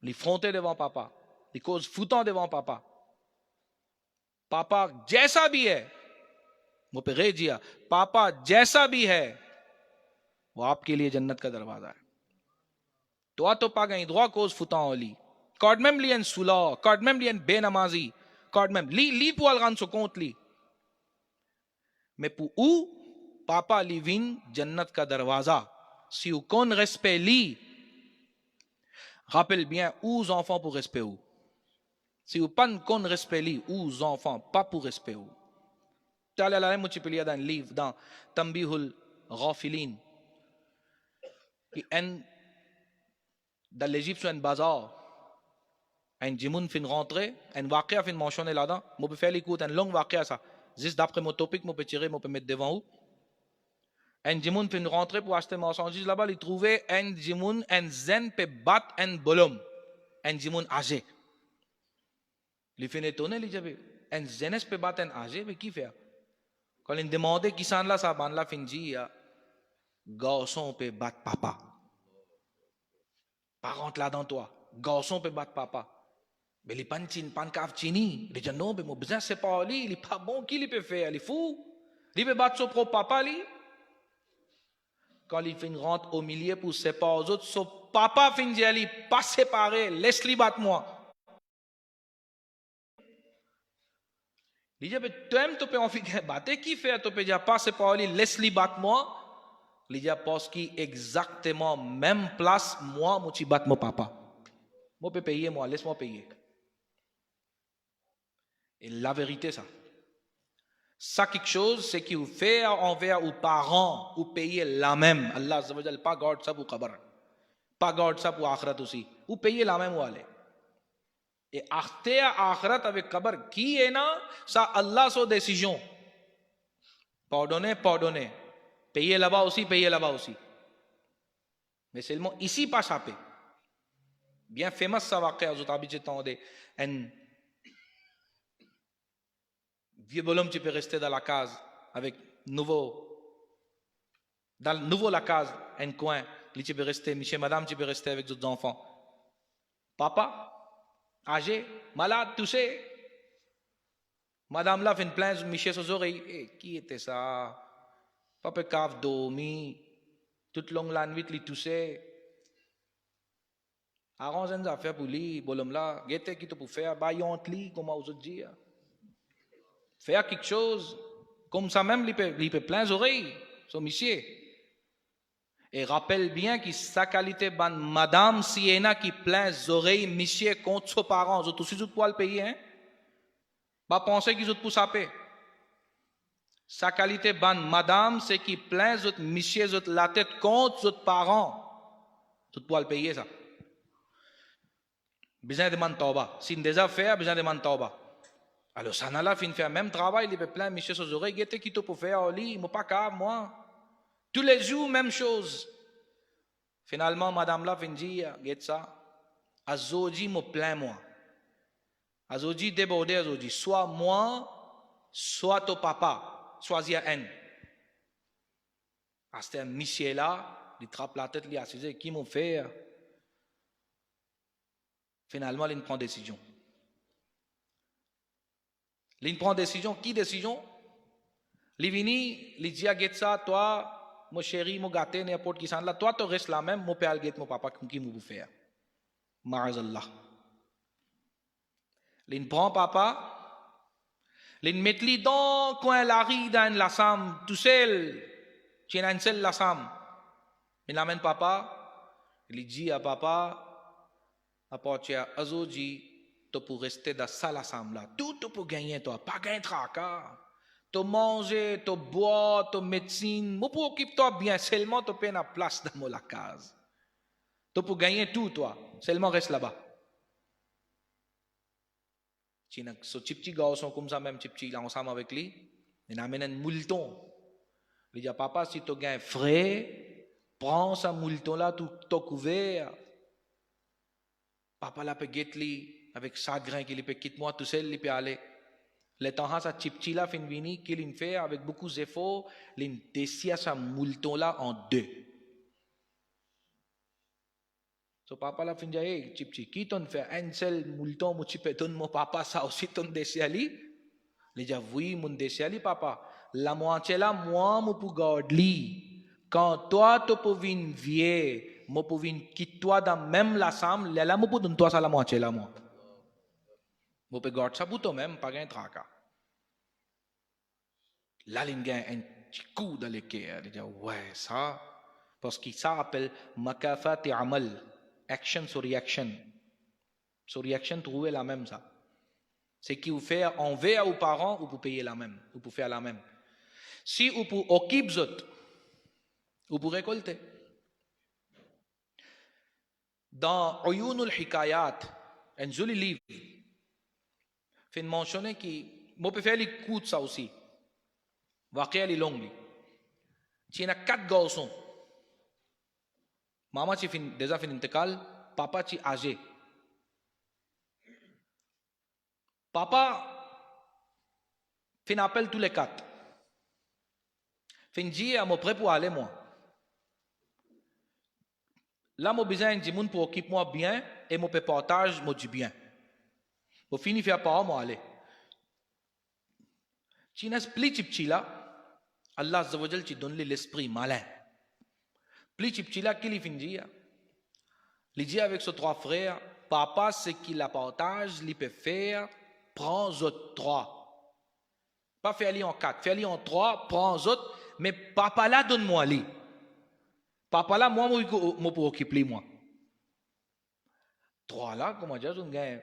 les fronter devant papa les causes foutant devant papa jaisa bhi hai وہ پہ غیر جیا پاپا جیسا بھی ہے وہ آپ کے لیے جنت کا دروازہ ہے. دعا تو پا گئی دعا کوز فتا لی کارڈمم لین سلا کارڈمم لین بے نمازی کارڈمم لی پو الغان سکونت لی میں پو او پاپا لی وین جنت کا دروازہ si ou con respect li rappelle bien aux enfants pour respect ou si ou pan con respect li aux enfants pas pour respect ou تعالى لا نمشي بليا دان ليف دان تنبيه الغافلين ان dans l'Égypte un bazar un jimoun fin rentré un واقعہ fin mentionné là-dedans moi peux faire l'écoute un long واقعہ ça juste d'après mon topic moi peux tirer moi peux mettre devant vous un jimoun fin rentré pour acheter marchandises là-bas il trouvait un jimoun un zen pe bat un bolom un jimoun âgé il fin étonné il dit un zenes pe bat un âgé mais qui fait quand il demandait qui s'en là ça ban la fin dit garçon pe bat papa par contre là dans toi garçon pe bat papa mais les pan cave chini il dit non mais mon besoin c'est pas lui il est pas bon qui il peut faire il est fou il peut battre son propre papa lui quand il fin rentre au milieu pour séparer aux autres son papa fin dit ali pas séparer laisse-lui battre moi. Il dit toi tu peux en faire battre qui fait tu peux dire pas séparer laisse-lui battre moi. Il dit parce qu'il exactement même place moi tu battre mon papa. Moi peux payer moi laisse-moi payer. Et la vérité ça quelque chose c'est qu'il fait envers aux parents ou payer la même Allah azza wa jalla pas garde ça pour qabr pas garde ça pour akhirat aussi ou payer la même ou aller et akhter akhirat avec qabr qui est na ça Allah so décision pardonner payer là-bas aussi mais seulement ici pas chaper bien famous ça واقعہ جو تابع temps de un vieux bonhomme tu peux rester dans la case avec dans le nouveau la case un coin tu peux rester monsieur madame tu peux rester avec d'autres enfants papa âgé malade tout ça madame là fait plein monsieur ses oreilles qui était ça papa cave dormi toute longue la nuit lui tout ça arrange une affaire pour lui bonhomme là guette qui te pour faire baillante lui comme aux autres dire faire quelque chose comme ça même il peut plein oreilles son monsieur et rappelle bien que sa qualité ban madame Siena qui plein oreilles monsieur contre ses parents ils aussi tout pour le payer hein pas penser qu'ils autres pour saper sa qualité ban madame c'est qui plein autres monsieur autres la tête contre autres parents tout pour le payer ça besoin de man tauba si déjà fait besoin de man tauba Alors ça n'a là fin faire même travail, il fait plein monsieur ses oreilles, guette qui te peut faire au lit, moi pas capable moi. Tous les jours même chose. Finalement madame là fin dit guette ça. Azoji me plaint moi. Azoji débordé azoji, soit moi, soit ton papa, choisir un. À ce monsieur là, il trappe la tête, il assise, qui m'ont fait. Finalement il prend décision. Il prend décision, qui décision? Il vini, il dit à Getsa, toi, mon chéri, mon gâté, n'importe qui s'en là, toi, tu restes là même, mon père, mon papa, qui m'a faire. Ma'azallah. Il prend papa, il met lui dans le coin la rue dans la sam, tout seul, tu es seul la sam. Il amène papa, il dit à papa, à partir d'aujourd'hui, tu peux rester dans la salle là. Tout tu peux gagner, toi. Pas gagner tracas. Tu manger, tu boire, tu médecine. Tu peux occuper-toi bien. Seulement tu peux la place dans la case. Tu peux gagner tout, toi. Seulement reste là-bas. Ce petit garçon comme ça, même petit, là, ensemble avec lui, il amène un moulton. Il dit à papa, si tu gagnes frais, prends ce moulton là, tout couvert. Papa là peut guetter avec chagrin qu'il peut quitter moi tout seul, il peut aller. Le temps ça chipchi là fin vini qu'il fait avec beaucoup d'efforts, il déchire sa moulton là en deux. So papa là fin dit hey chipchi, qui t'en fait un seul moulton mon chipé donne mon papa ça aussi ton déchire lui. Il dit oui mon déchire lui papa. La moitié là moi mon pour garder. Quand toi tu peux venir vieux, moi pour venir quitter toi dans même la chambre, là moi pour donner toi ça la moitié là moi. Vous pouvez garder ça pour toi-même, pas un tracas. Là, il y a un petit coup dans le cœur. Il dit, ouais, ça, parce que ça s'appelle makafat et amal, action sur reaction. Sur reaction, trouvez la même ça. C'est qui vous fait envers aux parents, vous pouvez payer la même, vous pouvez faire la même. Si vous pouvez occuper autres, vous pouvez récolter. Dans Uyunul Hikayat, un joli livre, fait mentionner que moi peux faire les coups de ça aussi. Vaquer les longues. Tu as 4 garçons. Maman tu déjà fait intécal, papa tu âgé. Papa fait appel tous les 4. Fait dit à mon prêt pour aller moi. Là mon besoin de monde pour occuper moi bien et mon peut partage moi du bien. Au fini faire par moi aller. Tu n'as plus petit là, Allah Azza wa Jal te donne l'esprit malin. Plus petit là qui lui finit. Il dit avec ses 3 frères, papa ce qu'il a partage, il peut faire, prends autres 3. Pas faire lui en 4, faire lui en 3, prends autres, mais papa là donne-moi lui. Papa là moi pour occuper moi. 3 là comment dire on gagne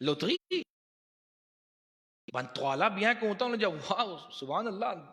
loterie. 3 là bien content le dit waouh subhan Allah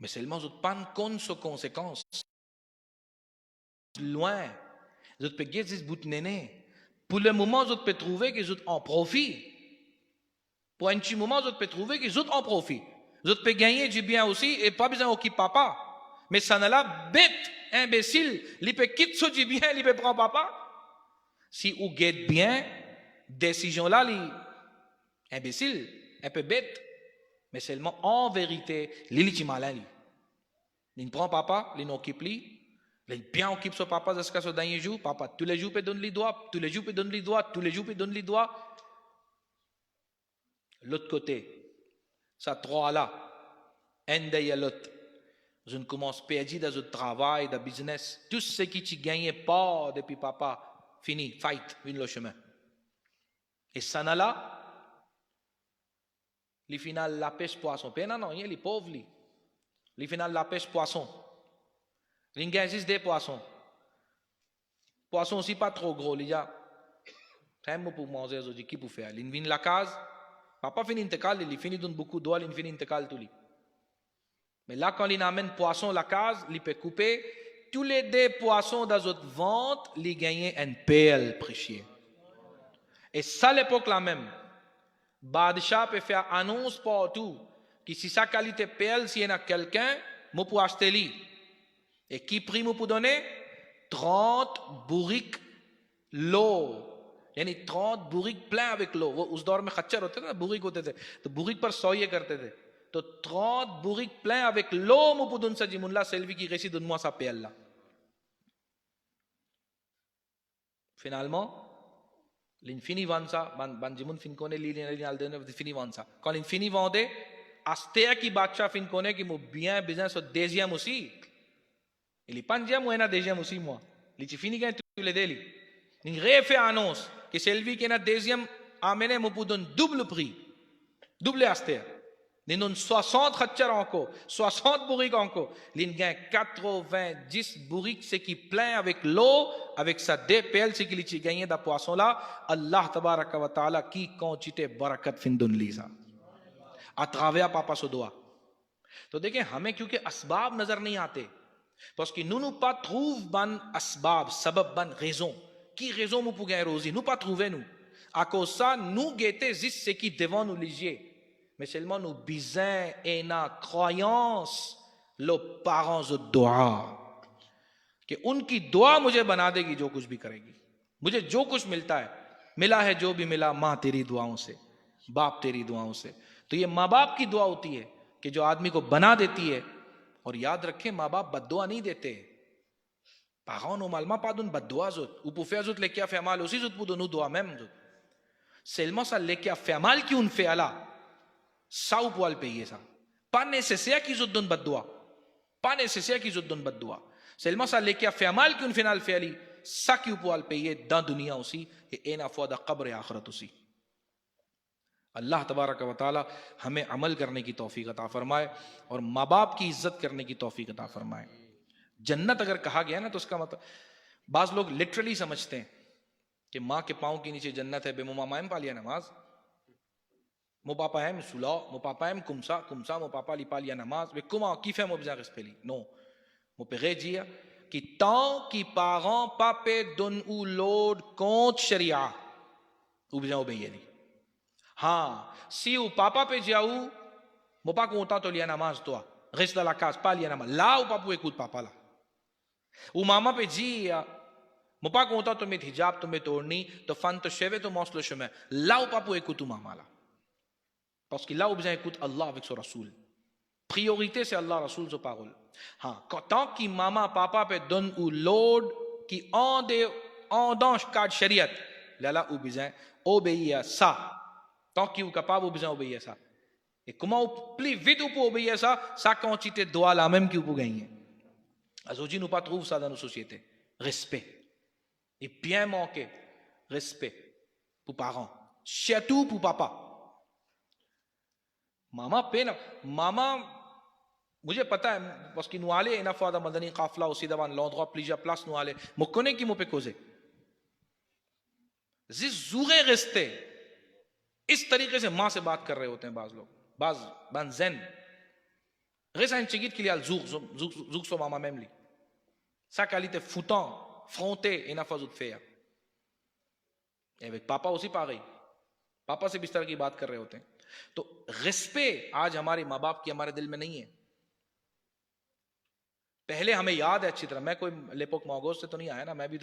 mais seulement vous pas de conséquences loin vous peut guetter ce bout néné pour le moment vous peut trouver que vous en profite pour un petit moment vous peut trouver que vous en profite vous peut gagner du bien aussi et pas besoin d'occuper papa mais ça n'est là bête imbécile, il peut quitter ce du bien, il peut prendre papa. Si vous guette bien, décision là, imbécile, un peu bête, mais seulement en vérité, il est malin. Il prend papa, il n'occupe lui, il bien occupe son papa jusqu'à ce dernier jour, papa tous les jours peut donner les doigts, tous les jours peut donner les doigts, tous les jours peut donner les doigts. L'autre côté, ça 3 là, un derrière l'autre. Je ne commence pas à dire dans le travail, dans le business. Tout ce qui tu gagnais pas depuis papa, fini, fight, vient le chemin. Et ça n'a là, le final la pêche poisson. Non, il est pauvre. Le final la pêche poisson. Il gagne juste des poissons. Poisson aussi pas trop gros. Il y a c'est un mot pour manger aujourd'hui. Qui peut faire? Il vient la case. Papa finit intécal, il finit donne beaucoup d'eau, il finit intécal tout lui. Mais là, quand il amène poisson à la case, il peut couper tous les deux poissons dans votre ventre, les gagner un pelle prêchier. Et ça, l'époque-là même, Badshah peut faire annonce partout que si sa qualité pelle, s'il y a quelqu'un, moi pour acheter lui. Et qui prix moi pour donner? 30 bourriques l'eau. یعنی 30 بوریک پلان avec l'eau. وہ اس دور میں خچر ہوتے تھے نا, بوریک ہوتے تھے, تو بوریک پر سوئے کرتے تھے. تو 30 بوریک پلان avec l'eau مپودن سا جی ملا سیلوی کی غیسی دنموا سا پی اللہ. Finalement, l'infinivanza, ban jimun fincone li al dene infinivanza. Con l'infinivande, astea ki baccia fincone ki mo bien business o desia musi. Ili pangia mo ena desia musi mo. Li ci fini che tu le deli. Ning refe annonce che selvi che na desiam amene mo pudon double prix. Double astea. Nin non 60 khatchar anko, 60 bourriques anko. Lin gain 90 bourriques c'est qui plein avec l'eau, avec sa DPL c'est qu'il y gagné da poisson là. Allah tabaraka wa ta'ala qui quantité barakat fin dun lisa. À travers papa so doa. تو دیکھیں ہمیں کیونکہ اسباب نظر نہیں آتے, parce que nous pas trouve ban asbab, sabab ban raison. Qui raison nous pour gagner rosi? Nous pas trouver nous. À cause ça, nous guetter juste ce qui devant nous ligier. Mais seulement nous bisins et na croyance les parents de dua کہ ان کی دعا مجھے بنا دے گی جو کچھ بھی کرے گی. مجھے جو کچھ ملتا ہے, ملا ہے جو بھی ملا ماں تیری دعاؤں سے, باپ تیری دعاؤں سے. تو یہ ماں باپ کی دعا ہوتی ہے کہ جو آدمی کو بنا دیتی ہے. اور یاد رکھیں ماں باپ بد دعا نہیں دیتے. پاغان و مالما پادون بد دعا زود او پوفیا زود لکیا فعمال اسی زود پودو نو دعا میم زود سلما سا لکیا فعمال کی ان فعلا ساو پوال پہ یہ سا پانے سے سیا کی زود دن بد دعا, پانے سے سیا کی زود دن بد دعا. سلما سا لکیا فعمال کی ان فنال فعلی سا کی پوال پہ یہ دا دنیا اسی اینا فودا قبر آخرت اسی. اللہ تبارک و تعالی ہمیں عمل کرنے کی توفیق عطا فرمائے اور ماں باپ کی عزت کرنے کی توفیق عطا فرمائے. جنت اگر کہا گیا نا تو اس کا مطلب بعض لوگ لٹرلی سمجھتے ہیں کہ ماں کے پاؤں کے نیچے جنت ہے. بے ماں مائم پالیا نماز, مو پاپا ہے سلا, مو پاپا ہے کمسا کمسا, مو پاپا لی پالیا نماز بے کما کیفے مو بزاغس پھیلی نو مو پہ غیر جیا کہ تاؤں کی پاغاں پاپے دن او لوڈ کونچ شریعہ او بزاؤ بے یہ لی. ہاں سی او پاپا پہ جاؤ مو پا کو ہوتا تو لیا نماز تو غسل la casa پالیا نماز لاؤ پاپو ایکوت پاپا لا او ماما پہ جی مو پا کو ہوتا تو میں حجاب تو میں توڑنی تو فن تو شیوے تو موسلو شمے لاؤ پاپو ایکوتو ماما لا parce que là où besoin écoute Allah avec son Rasoul. Priorité c'est Allah Rasoul sa parole. Hein, tant que maman papa peut donner ou l'ordre qui en dans cadre shariat, là où besoin obéir à ça. Tant qu'il est capable ou besoin obéir à ça. Et comment plus vite vous pouvez obéir à ça, ça quantité de doigts la même que vous pouvez gagner. Aujourd'hui nous pas trouve ça dans nos sociétés. Respect. Et bien manqué. Respect pour parents. Surtout pour papa. ماما پینا ماما مجھے پتا ہے بس کی نوالے اینا فادا مدنی قافلہ اسی دوان لوندغا پلیجا پلاس نوالے مکنے کی مو پہ کوزے زی زوغے غستے اس طریقے سے ماں سے بات کر رہے ہوتے ہیں بعض لوگ بعض بان زن غیسا ان چگیت کے لئے زوغ سو ماما میملی سا کالیتے فوتان فرونتے اینا فازود فیا ایوک پاپا اسی پا گئی پاپا سے بھی اس طرح کی بات کر رہے ہوتے ہیں. تو غصبے آج ہمارے ماں باپ کی ہمارے دل میں نہیں ہے. پہلے ہمیں یاد ہے اچھی طرح, میں کوئی لیپوک ماگوز سے تو نہیں آیا نا, میں بھی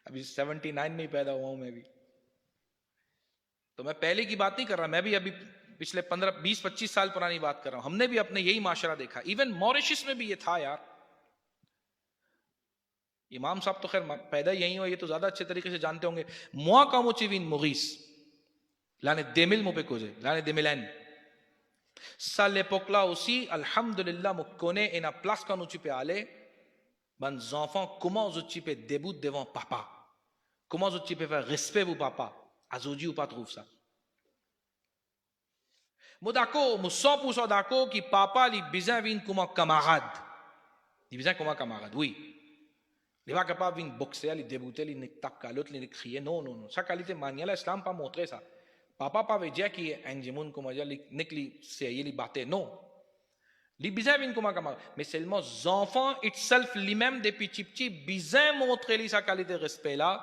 ابھی 79 میں ہی پیدا ہوا ہوں میں بھی, تو میں پہلے کی بات نہیں کر رہا, میں بھی ابھی پچھلے 15-20-25 سال پرانی بات کر رہا ہوں. ہم نے بھی اپنے یہی معاشرہ دیکھا, ایون موریشس میں بھی یہ تھا یار. امام صاحب تو خیر پیدا یہی ہو, یہ تو زیادہ اچھے طریقے سے جانتے ہوں گے. موا کامو چیوین مغیس لانے دیمل مو پہ کوزے لانے دیملین سالے پوکلا اسی الحمدللہ مکونے اینا پلاس کا نوچی پہ آلے بان زنفان کما زوچی پہ دیبود دیوان پاپا کما زوچی پہ غسپے بو پاپا ازوجی او پات روف سا مو داکو مو سو پوسو داکو کی پاپا لی بیزن وین کما کماغد لی بیزن کما کماغد وی لی واقع پا وین بکسے لی دیبوتے لی نک تک کالوت لی نک خیے نو نو نو سا کالیتے مانیالا اسلام پا موترے سا پاپا پا ویجیا کی انجمون کو مجھا نکلی سے یہ لی باتیں نو Li bizin vin kuma kama. Mais seulement les enfants itself lui-même depuis petit bizin montrer li sa qualité de respect là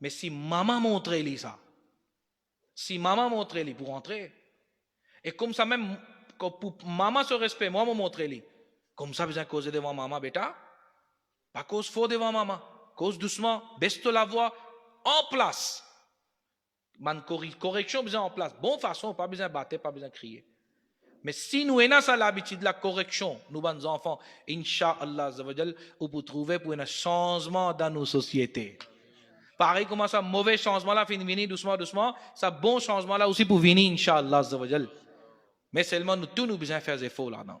mais si maman montrait ça, si maman montrait pour rentrer, et comme ça même, pour maman se respect, moi me montrer comme ça besoin causer devant maman, bêta, pas cause faux devant maman, cause doucement, baisse la voix, en place, man correction besoin en place, bonne façon, pas besoin de battre, pas besoin de crier. Mais si nous avons ça l'habitude de la correction, nous bons enfants, Inch'Allah, vous pouvez trouver pour un changement dans nos sociétés. Pareil comment ça mauvais changement là finit venir doucement doucement, ça bon changement là aussi pour venir Inch'Allah Azzawajal. Mais seulement nous tous nous besoin faire des efforts là-dedans.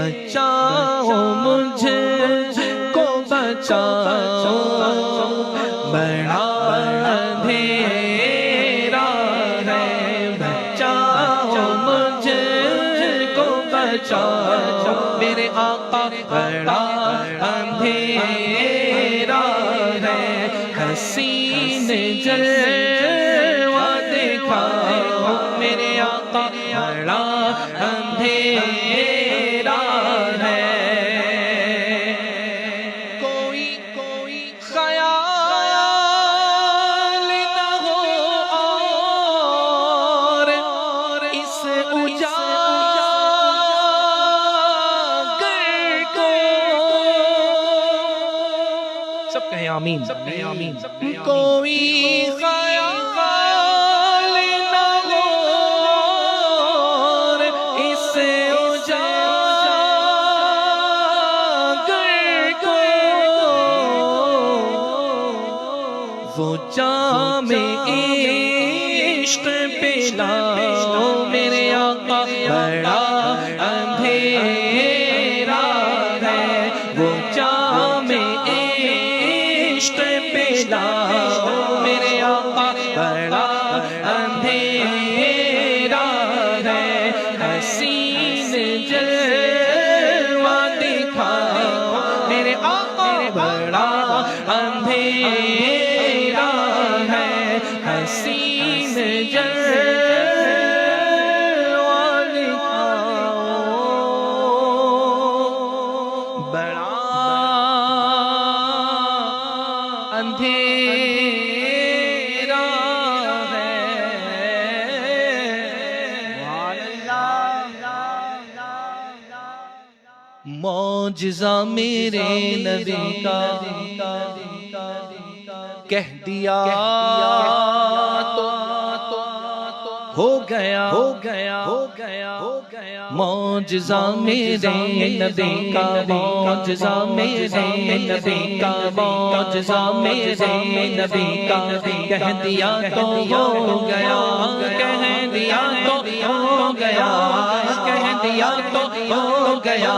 بچاؤ مجھے کو بچاؤ بڑا اندھیرا ہے بچاؤ مجھے کو بچاؤ میرے آقا بڑا اندھیرا ہے حسین جلوہ دکھاؤ میرے آقا بڑا اندھیرا ہے کوئی خیال نہ ہو اور اس اجاگر کو سب کہیں آمین، سب کہیں آمین، کوئی خیال نہ ہو اور اس اجاگر کو وہ جام عشق پلاؤ میرے آقا بڑا اندھیرا ہے وہ جام عشق پلاؤ میرے آقا بڑا اندھیرا ہے حسین جلوہ دکھاؤ میرے آقا بڑا اندھیرا ہے حسین جلوہ دکھاؤ بڑا اندھیرا ہے معجزہ میرے نبی کا کہہ دیا تو ہو گیا معجزہ میرے نبی کا معجزہ میرے نبی کا معجزہ میرے نبی کا کہہ دیا تو ہو گیا کہہ دیا تو ہو گیا کہہ دیا تو ہو گیا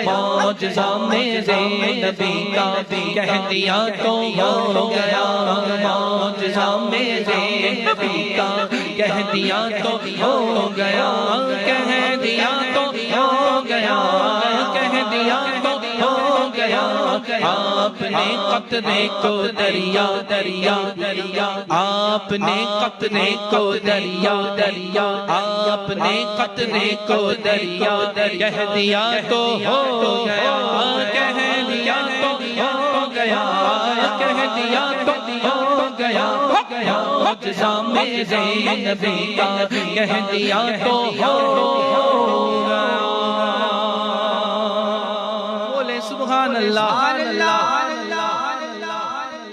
معجزہ میرے نبی کا کہہ دیا تو ہو گیا معجزہ میرے نبی کا کہہ دیا تو ہو گیا کہہ دیا تو ہو گیا کہہ دیا تو ہو گیا آپ نے قطرے کو دریا دریا دریا آپ نے قطرے کو دریا دریا آپ نے قطرے کو دریا دریا کہہ دیا تو ہو گیا کہہ دیا تو ہو گیا کہہ دیا تو ہو گیا معجزہ میرے نبی کا کہہ دیا تو ہو گیا بولے سبحان اللہ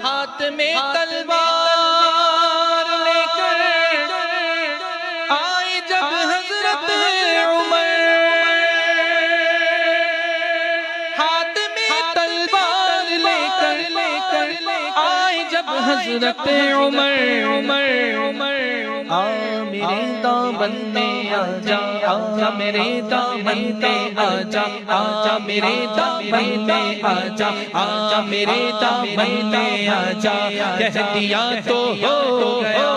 ہاتھ میں تلوار لے کر آئے جب حضرت عمر ہاتھ میں تلوار لے کر آئے جب حضرت عمر آ میرے دامن میں آجا آجا میرے دامن میں آجا آجا میرے دامن میں آجا آجا میرے دامن میں آجا کہہ دیا تو ہو گیا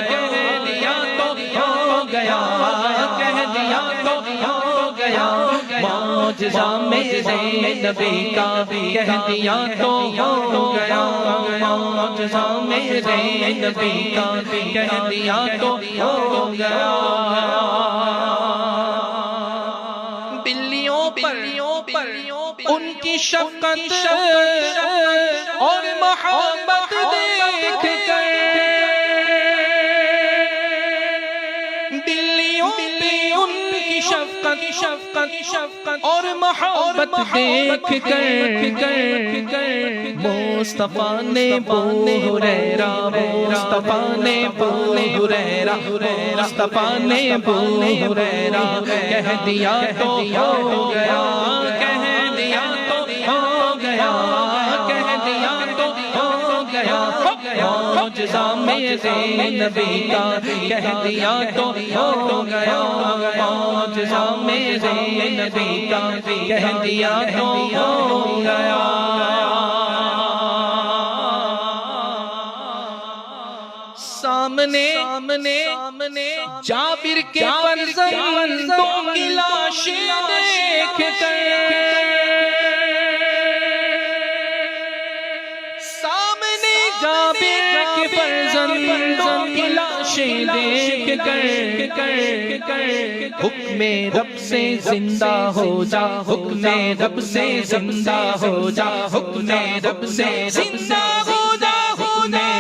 کہہ دیا تو ہو گیا کہہ دیا تو ہو گیا معجزہ میرے نبی کا کہہ دیا تو ہو گیا معجزہ میرے نبی کا کہہ دیا تو ہو گیا بلیوں پر ان کی شفقت اور محبت دیکھ کر بلیوں پہ ان کی شفقت اور محبت دیکھ کر مصطفیٰ نے ابو ہریرہ مصطفیٰ نے ابو ہریرہ مصطفیٰ نے ابو ہریرہ کہہ دیا تو ہو گیا کہہ دیا تو ہو گیا کہہ دیا تو ہو گیا معجزہ میرے نبی کا کہہ دیا تو ہو گیا معجزہ میرے نبی کا کہہ دیا تو ہو گیا سامنے جابر کے فرزندوں کی لاشیں دیکھ کر سامنے جابر کے فرزندوں کی لاشیں دیکھ کر حکم رب سے زندہ ہو جا حکم رب سے زندہ ہو جا حکم رب سے زندہ ہو جا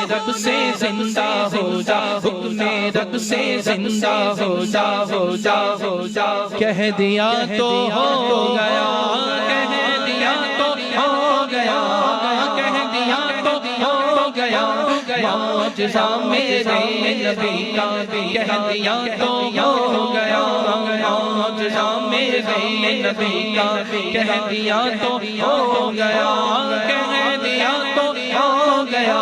رب سے زندہ ہو جا حکم رب سے زندہ ہو جا کہہ دیا تو ہو گیا کہہ دیا تو ہو گیا کہہ دیا تو ہو گیا معجزہ میرے نبی کا کہہ دیا تو ہو گیا معجزہ میرے نبی کا کہہ دیا تو ہو گیا کہہ دیا تو ہو گیا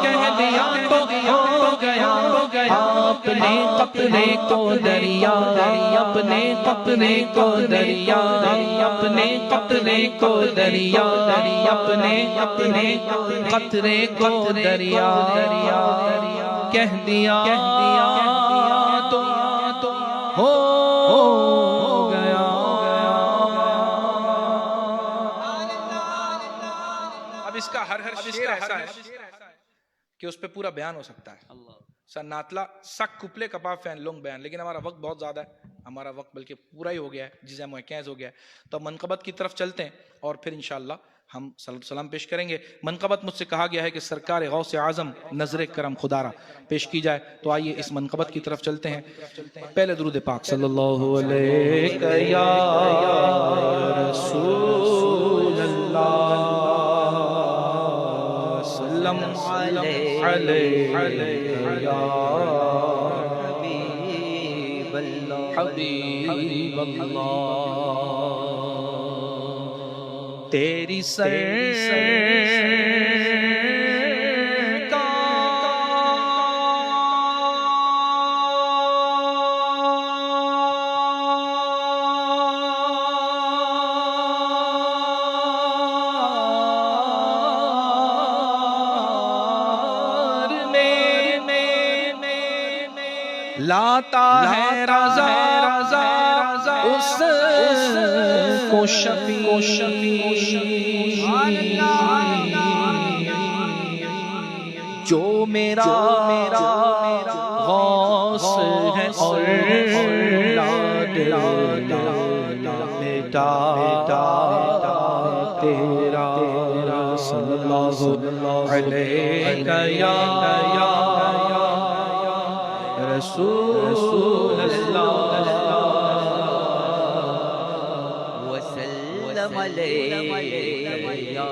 کہہ دیا تو ہو گیا اپنے قطرے کو دریا اپنے قطرے کو دریا اپنے قطرے کو دریا اپنے قطرے کو دریا کہہ دیا تو ہو گیا اب اس کا ہر شعر ایسا ہے کہ اس پہ پورا بیان ہو سکتا ہے سن ناتلا سک کپلے کپاپ فین لونگ بیان لیکن ہمارا وقت بہت زیادہ ہے ہمارا وقت بلکہ پورا ہی ہو گیا ہے جزء محکیز ہو گیا ہے تو منقبت کی طرف چلتے ہیں اور پھر انشاءاللہ ہم صلاۃ السلام پیش کریں گے منقبت مجھ سے کہا گیا ہے کہ سرکار غوث اعظم نظر کرم خدارا پیش کی جائے تو آئیے اس منقبت کی طرف چلتے ہیں پہلے درود پاک صلی اللہ علیہ یا رسول اللہ سلم علیہ یا حبیب اللہ تیری لاتا ہے رضا اس کو شفیع جو میرا غوث ہے اور بیٹا تیرا صلی اللہ علیہ یا رسول اللہ وسلم علیہ یا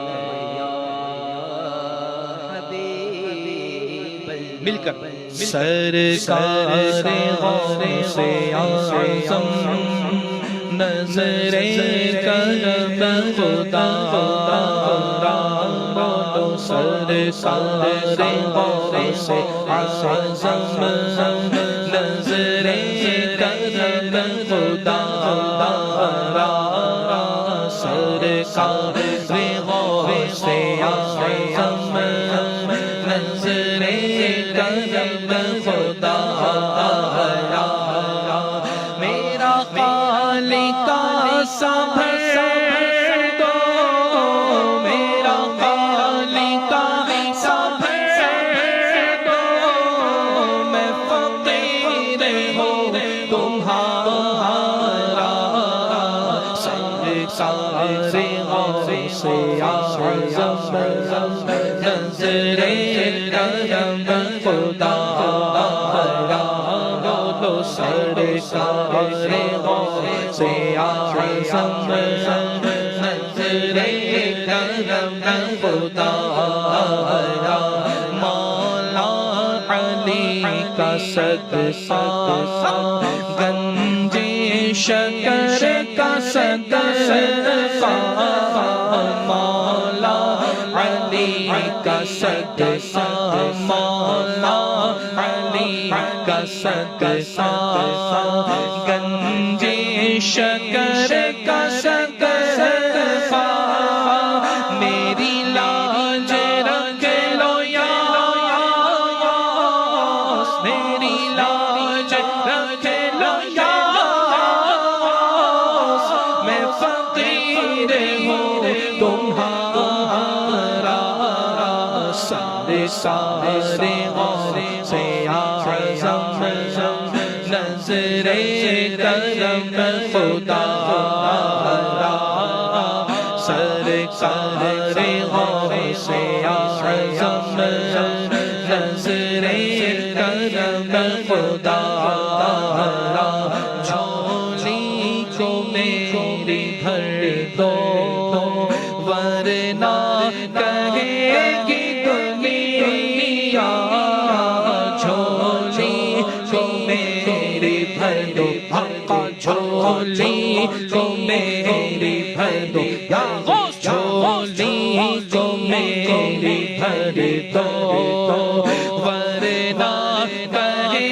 حبیب مل کر سرکار غوث اعظم نظر کرم خدا بولو سرکار غوث اعظم نظر کرم خدا سرکار غوث اعظم نظر کرم خدا میرا خالق سب دو میرا خالق سب دو میں فقیر ہوں تمہارا سرکار غوث اعظم نظر کرم خدا بولو سرکار غوث اعظم نظر کرم خدا مولا علی کا صدقہ گنج شکر کا صدقہ مولا علی کا صدقہ رکھتا گنجے شکر کا صدقہ میری لاج رکھ لو یا میری لاج رکھ لو یا میں فقیر ہوں تمہارا سارے سارے سے اعظم نظر کرم خدا سرکار سے اعظم نظر کرم خدا جھولی کو میری بھر دو ورنہ کہے گی دنیا جھولی کو میری بھر دو آقا جھولی کو میری بھر دو یا غوث جھولی کو میری بھر دو ورنہ کہے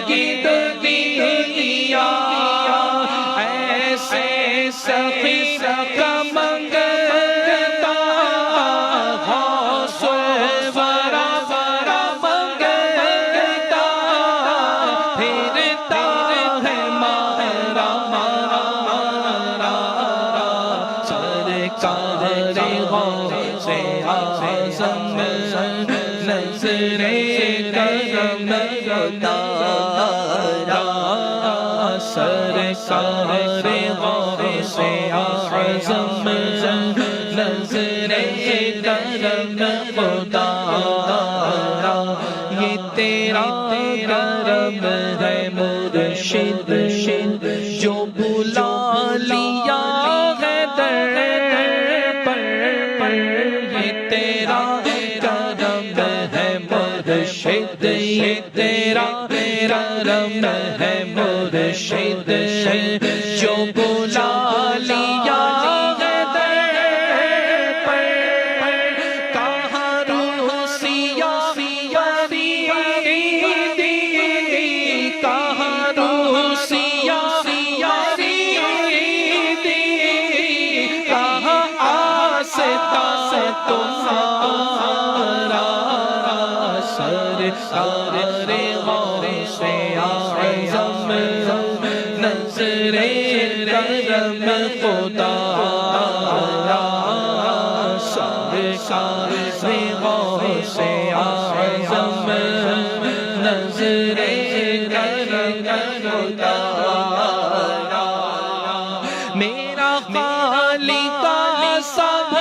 گی دنیا ایسے سخی کا منگتا غوث ورا ورا منگتا پھرتا ہے مارا سرکار غوث اعظم نظر کرم خدا سرکار غوث اعظم نظر کرم خدا یہ تیرا کرم ہے مرشد جو بلا لیا ہے در پر یہ تیرا کرم ہے مرشد یہ تیرا کرم ہے مرشد جو بلا لیا ہے در پر کہاں روح سیاہ دی کہاں روح سیاہ دی کہاں آستا تمہارا سرکار غوث اعظم نظر کرم خدا سرکار غوث اعظم نظر کرم خدا میرا خالق سب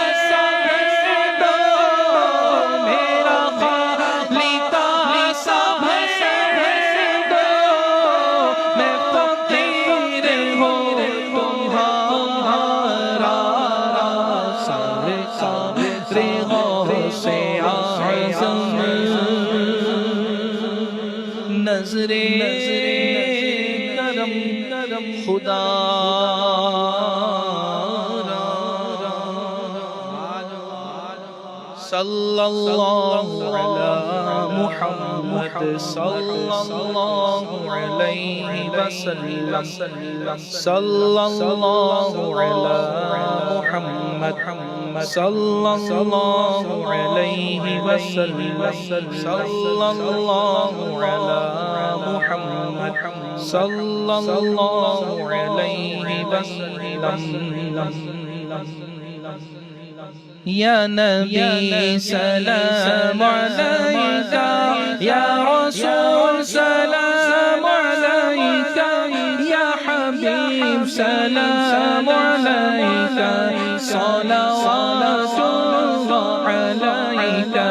دو میرا خالق سب دو میں فقیر ہوں تمہارا سرکار غوث اعظم نظر کرم خدا صلی اللہ علی محمد صلی اللہ علیہ وسلم صلی اللہ علی محمد صلی اللہ علیہ وسلم صلی اللہ علی محمد صلی اللہ علیہ وسلم یا نبی سلام علیکہ یا رسول سلام علیکہ یا حبیب سلام علیکہ صلوات اللہ علیکہ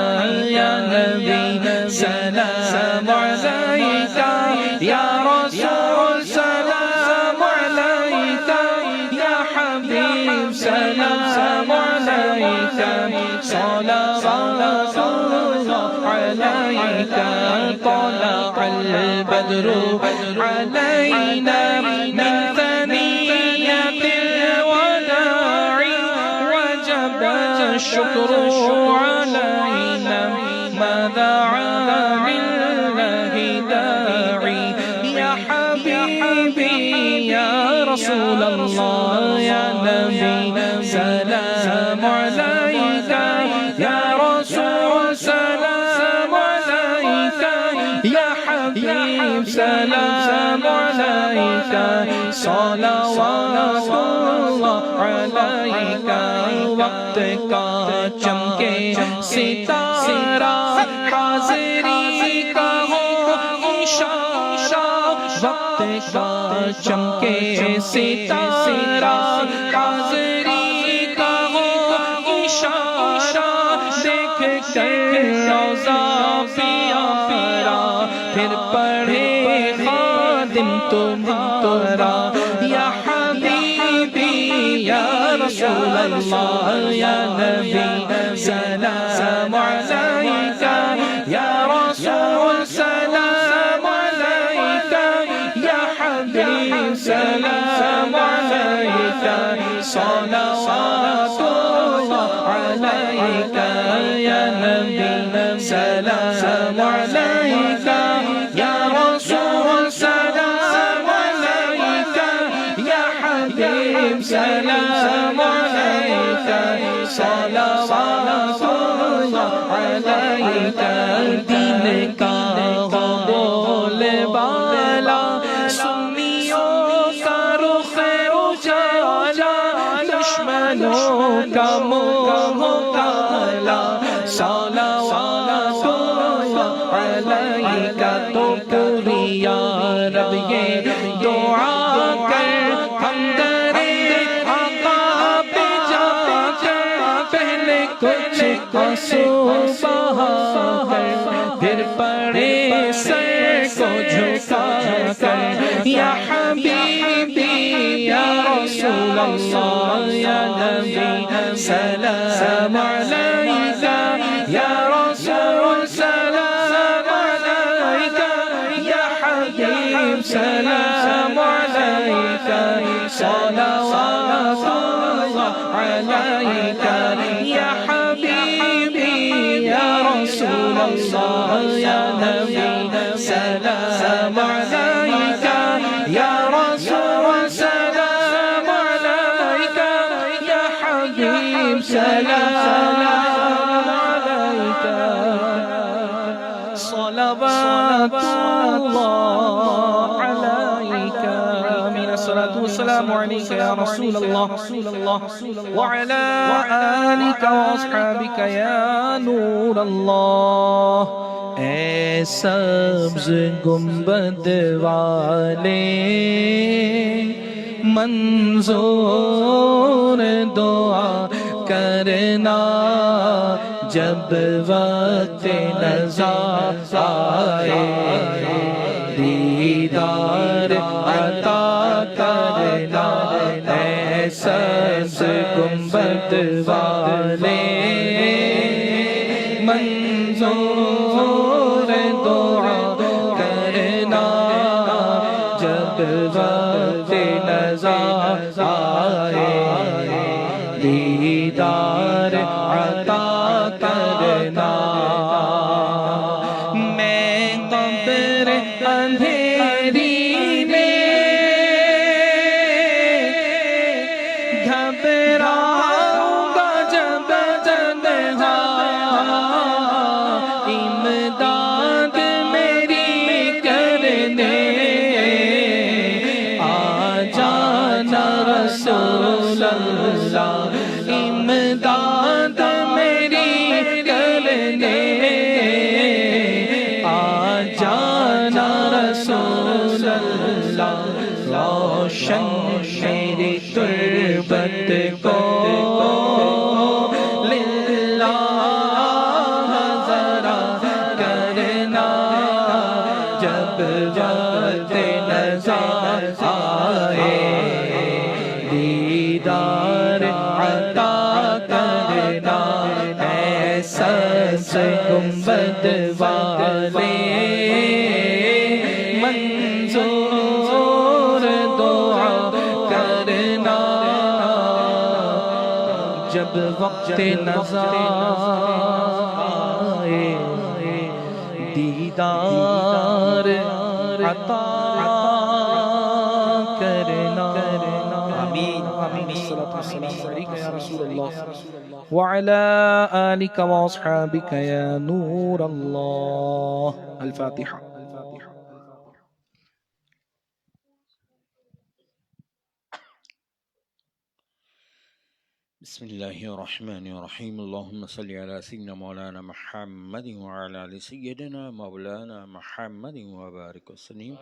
یا نبی سلام علیکہ یا رسول سلام علیکہ یا حبیب سلام علیکہ صلوات اللہ علیکہ طلع البدر علینا من ثنیۃ الوداع وجب الشکر علینا ما دعا للہ داعی رسول اللہ یا نبی سلام علیک یا رسول سلام علیک یا حبیب سلام علیک صلوات اللہ علیک وقت کا چمکے ستارہ حاضری کا ہو اشارہ وقت کا چمکے ستارہ حاضری کا ہو اشارہ دیکھ کر روضہ پیارا پھر پڑھے خادم تمہارا یا حبیبی یا رسول اللہ یا نبی سلام علیک یا رسول سلام علیک یا حبیب سلام علیک صلوات اللہ علیک یا نبی سلام علیک یا رسول سلام علیک یا حبیب سلام علیک صلوات اللہ علیک دین کا بول بالا سنیوں کا رخ اجالا دشمنوں کا منہ کالا صلوات اللہ علیک تو پوری یا رب یہ دعا کر ہم درے آقا پہ جا کر پہلے کچھ آنسو بہا کر پھر پڑے سر کو جھکا کر یا حبیبی یا رسول اللہ یا نبی سلام علیک یا رسول سلام علیک یا حبیب سلام علیک صلوات اللہ علیک یا حبیبی یا رسول اللہ یا نبی سلام علیک یا رسول سلام علیک یا حبیب سلام علیک صلوات اللہ علیک آمین الصلاة والسلام علیک یا رسول اللہ وعلى آلک واصحابک یا نور اللہ اے سبز گنبد والے منظور دعا کرنا جب وقت نظر آئے دیدار عطا کرنا اے سبز گنبد والے منظور دعا کرنا جب وقت نظر آئے دیدار عطا کرنا میں قبر اندھیری میں گھبراؤں گا جب تنہا امداد میری کرنے آ جانا رسول اللہ امداد میری کرنے آ جانا رسول اللہ روشن میری تربت کو للہ ذرا کرنا جب وقت نظر آئے دیدار عطا کرنا اے سبز گنبد والے منظور دعا کرنا جب وقت نظر آئے دیدار عطا کرنا الصلاة والسلام عليك يا رسول الله وعلى آلك وأصحابك يا نور الله. الفاتحة. بسم الله الرحمن الرحيم. اللهم صل على سيدنا مولانا محمد وعلى آل سيدنا مولانا محمد وبارك وسلم.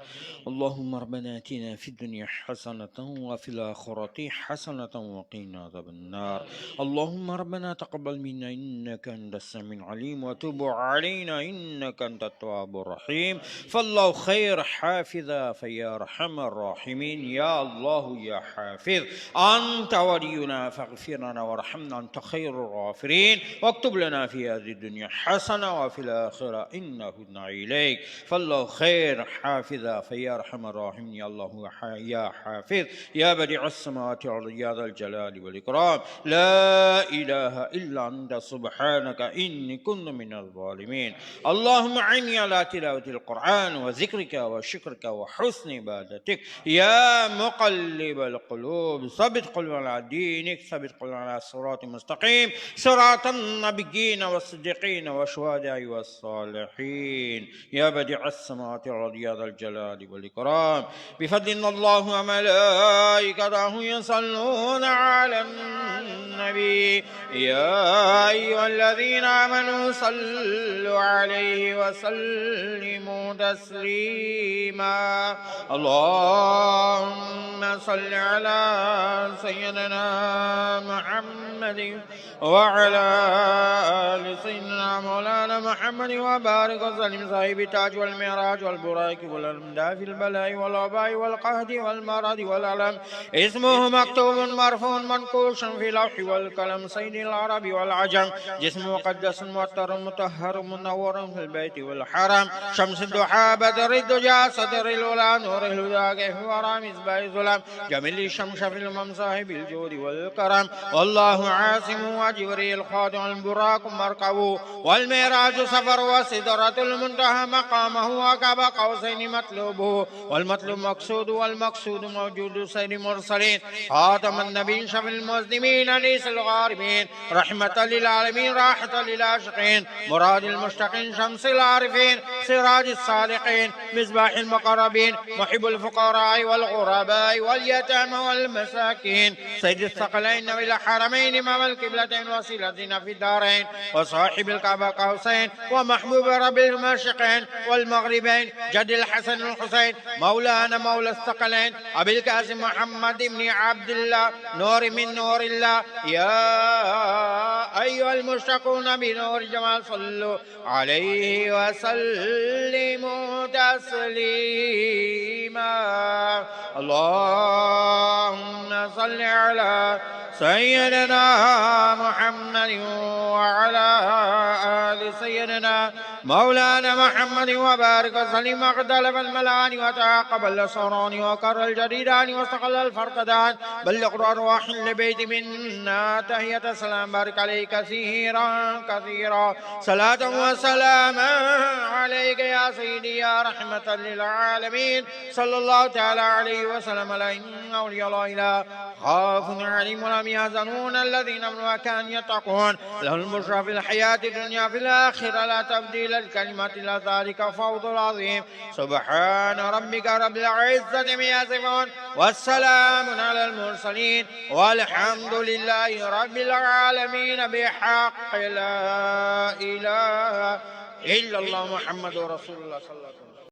اللهم ربنا آتنا في الدنيا حسنة وفي الآخرة حسنة وقنا عذاب النار. اللهم ربنا تقبل منا إنك أنت السميع العليم وتب علينا إنك أنت التواب الرحيم. فالله خير حافظا فيا أرحم الراحمين. يا الله يا حافظ أنت ولينا فاغفر وارحمنا أنت خير الغافرين. واكتب لنا في هذه الدنيا حسنة وفي الآخرة إنا هدنا إليك. فالله خير حافظا فيا أرحم الراحمين. يا الله يا حافظ يا بديع السماوات والأرض يا ذا الجلال والإكرام. لا إله إلا أنت سبحانك إني كنت من الظالمين. اللهم أعني على تلاوة القرآن وذكرك وشكرك وحسن عبادتك. يا مقلب القلوب ثبت قلوبنا على دينك، ثبت قلوبنا على صراط مستقيم، صراط النبيين والصديقين والشهداء والصالحين. يا بديع السماوات والأرض يا ذا الجلال والإكرام. بفضل الله وملائكته يصلون على النبي. يا أيها الذين آمنوا صلوا عليه وسلموا تسليما. اللهم صل على سيدنا محمد وعلى آل سيدنا مولانا محمد وبارك وسلم. صاحب التاج والمعراج والبراق والأمداد في البلاء والوباء والقهد والمرض والألم، اسمه مكتوب مرفوع منقوش في اللوح والقلم. سيد العرب والعجم، جسم مقدس معطر مطهر منور في البيت والحرم. شمس الضحى بدر الدجى صدر الولا نور الهدى كيف ورى مصباح الظلام. جميل الشمس في المم صاحب الجود والكرم. والله عاصم وجبريل خادم البراق مركبه. والمعراج سفر وسدرة المنتهى مقامه. وكاب قوسين مطلوبه والمطلوب مقصود والمقصود موجود. سيد المرسلين خاتم النبيين شفي المسلمين أنيس الغاربين. رحمة للعالمين راحة للعاشقين. مراد المشتقين شمس العارفين. سراج الصالحين مصباح المقربين. محب الفقراء والغرباء واليتامى والمساكين. سيد الثقلين بالحرمين إمام القبلتين وسيلتنا في الدارين. وصاحب الكعبة قوسين ومحبوب رب المشرقين والمغربين. جد الحسن الحسين مولانا مولى الثقلين أبي القاسم محمد بن عبد الله نور من نور الله. يا أيها المشتقون بنور جمال صلوا عليه وسلموا تسليما. اللهم صل على سيدنا محمد وعلى آل سيدنا مولانا محمد وبارك وسلم. اختلف الملان وتعاقب الأسران وكر الجديدان واستقل الفرقدان. بلغ الأرواح لبيت منا تحية سلام. بارك عليك كثيرا كثيرا. صلاة وسلاما عليك يا سيدي يا رحمة للعالمين. صلى الله تعالى عليه وسلم. على إن أولياء الله لا خوف عليهم ولا هم يحزنون الذين آمنوا وكانوا يتقون. له البشرى في الحياة الدنيا في الآخرة لا تبديل الكلمات إلا ذلك فوض العظيم. سبحان ربك رب العزة عما يصفون والسلام على المرسلين والحمد لله رب العالمين. بحق لا إله إلا الله محمد رسول الله صلى الله عليه وسلم.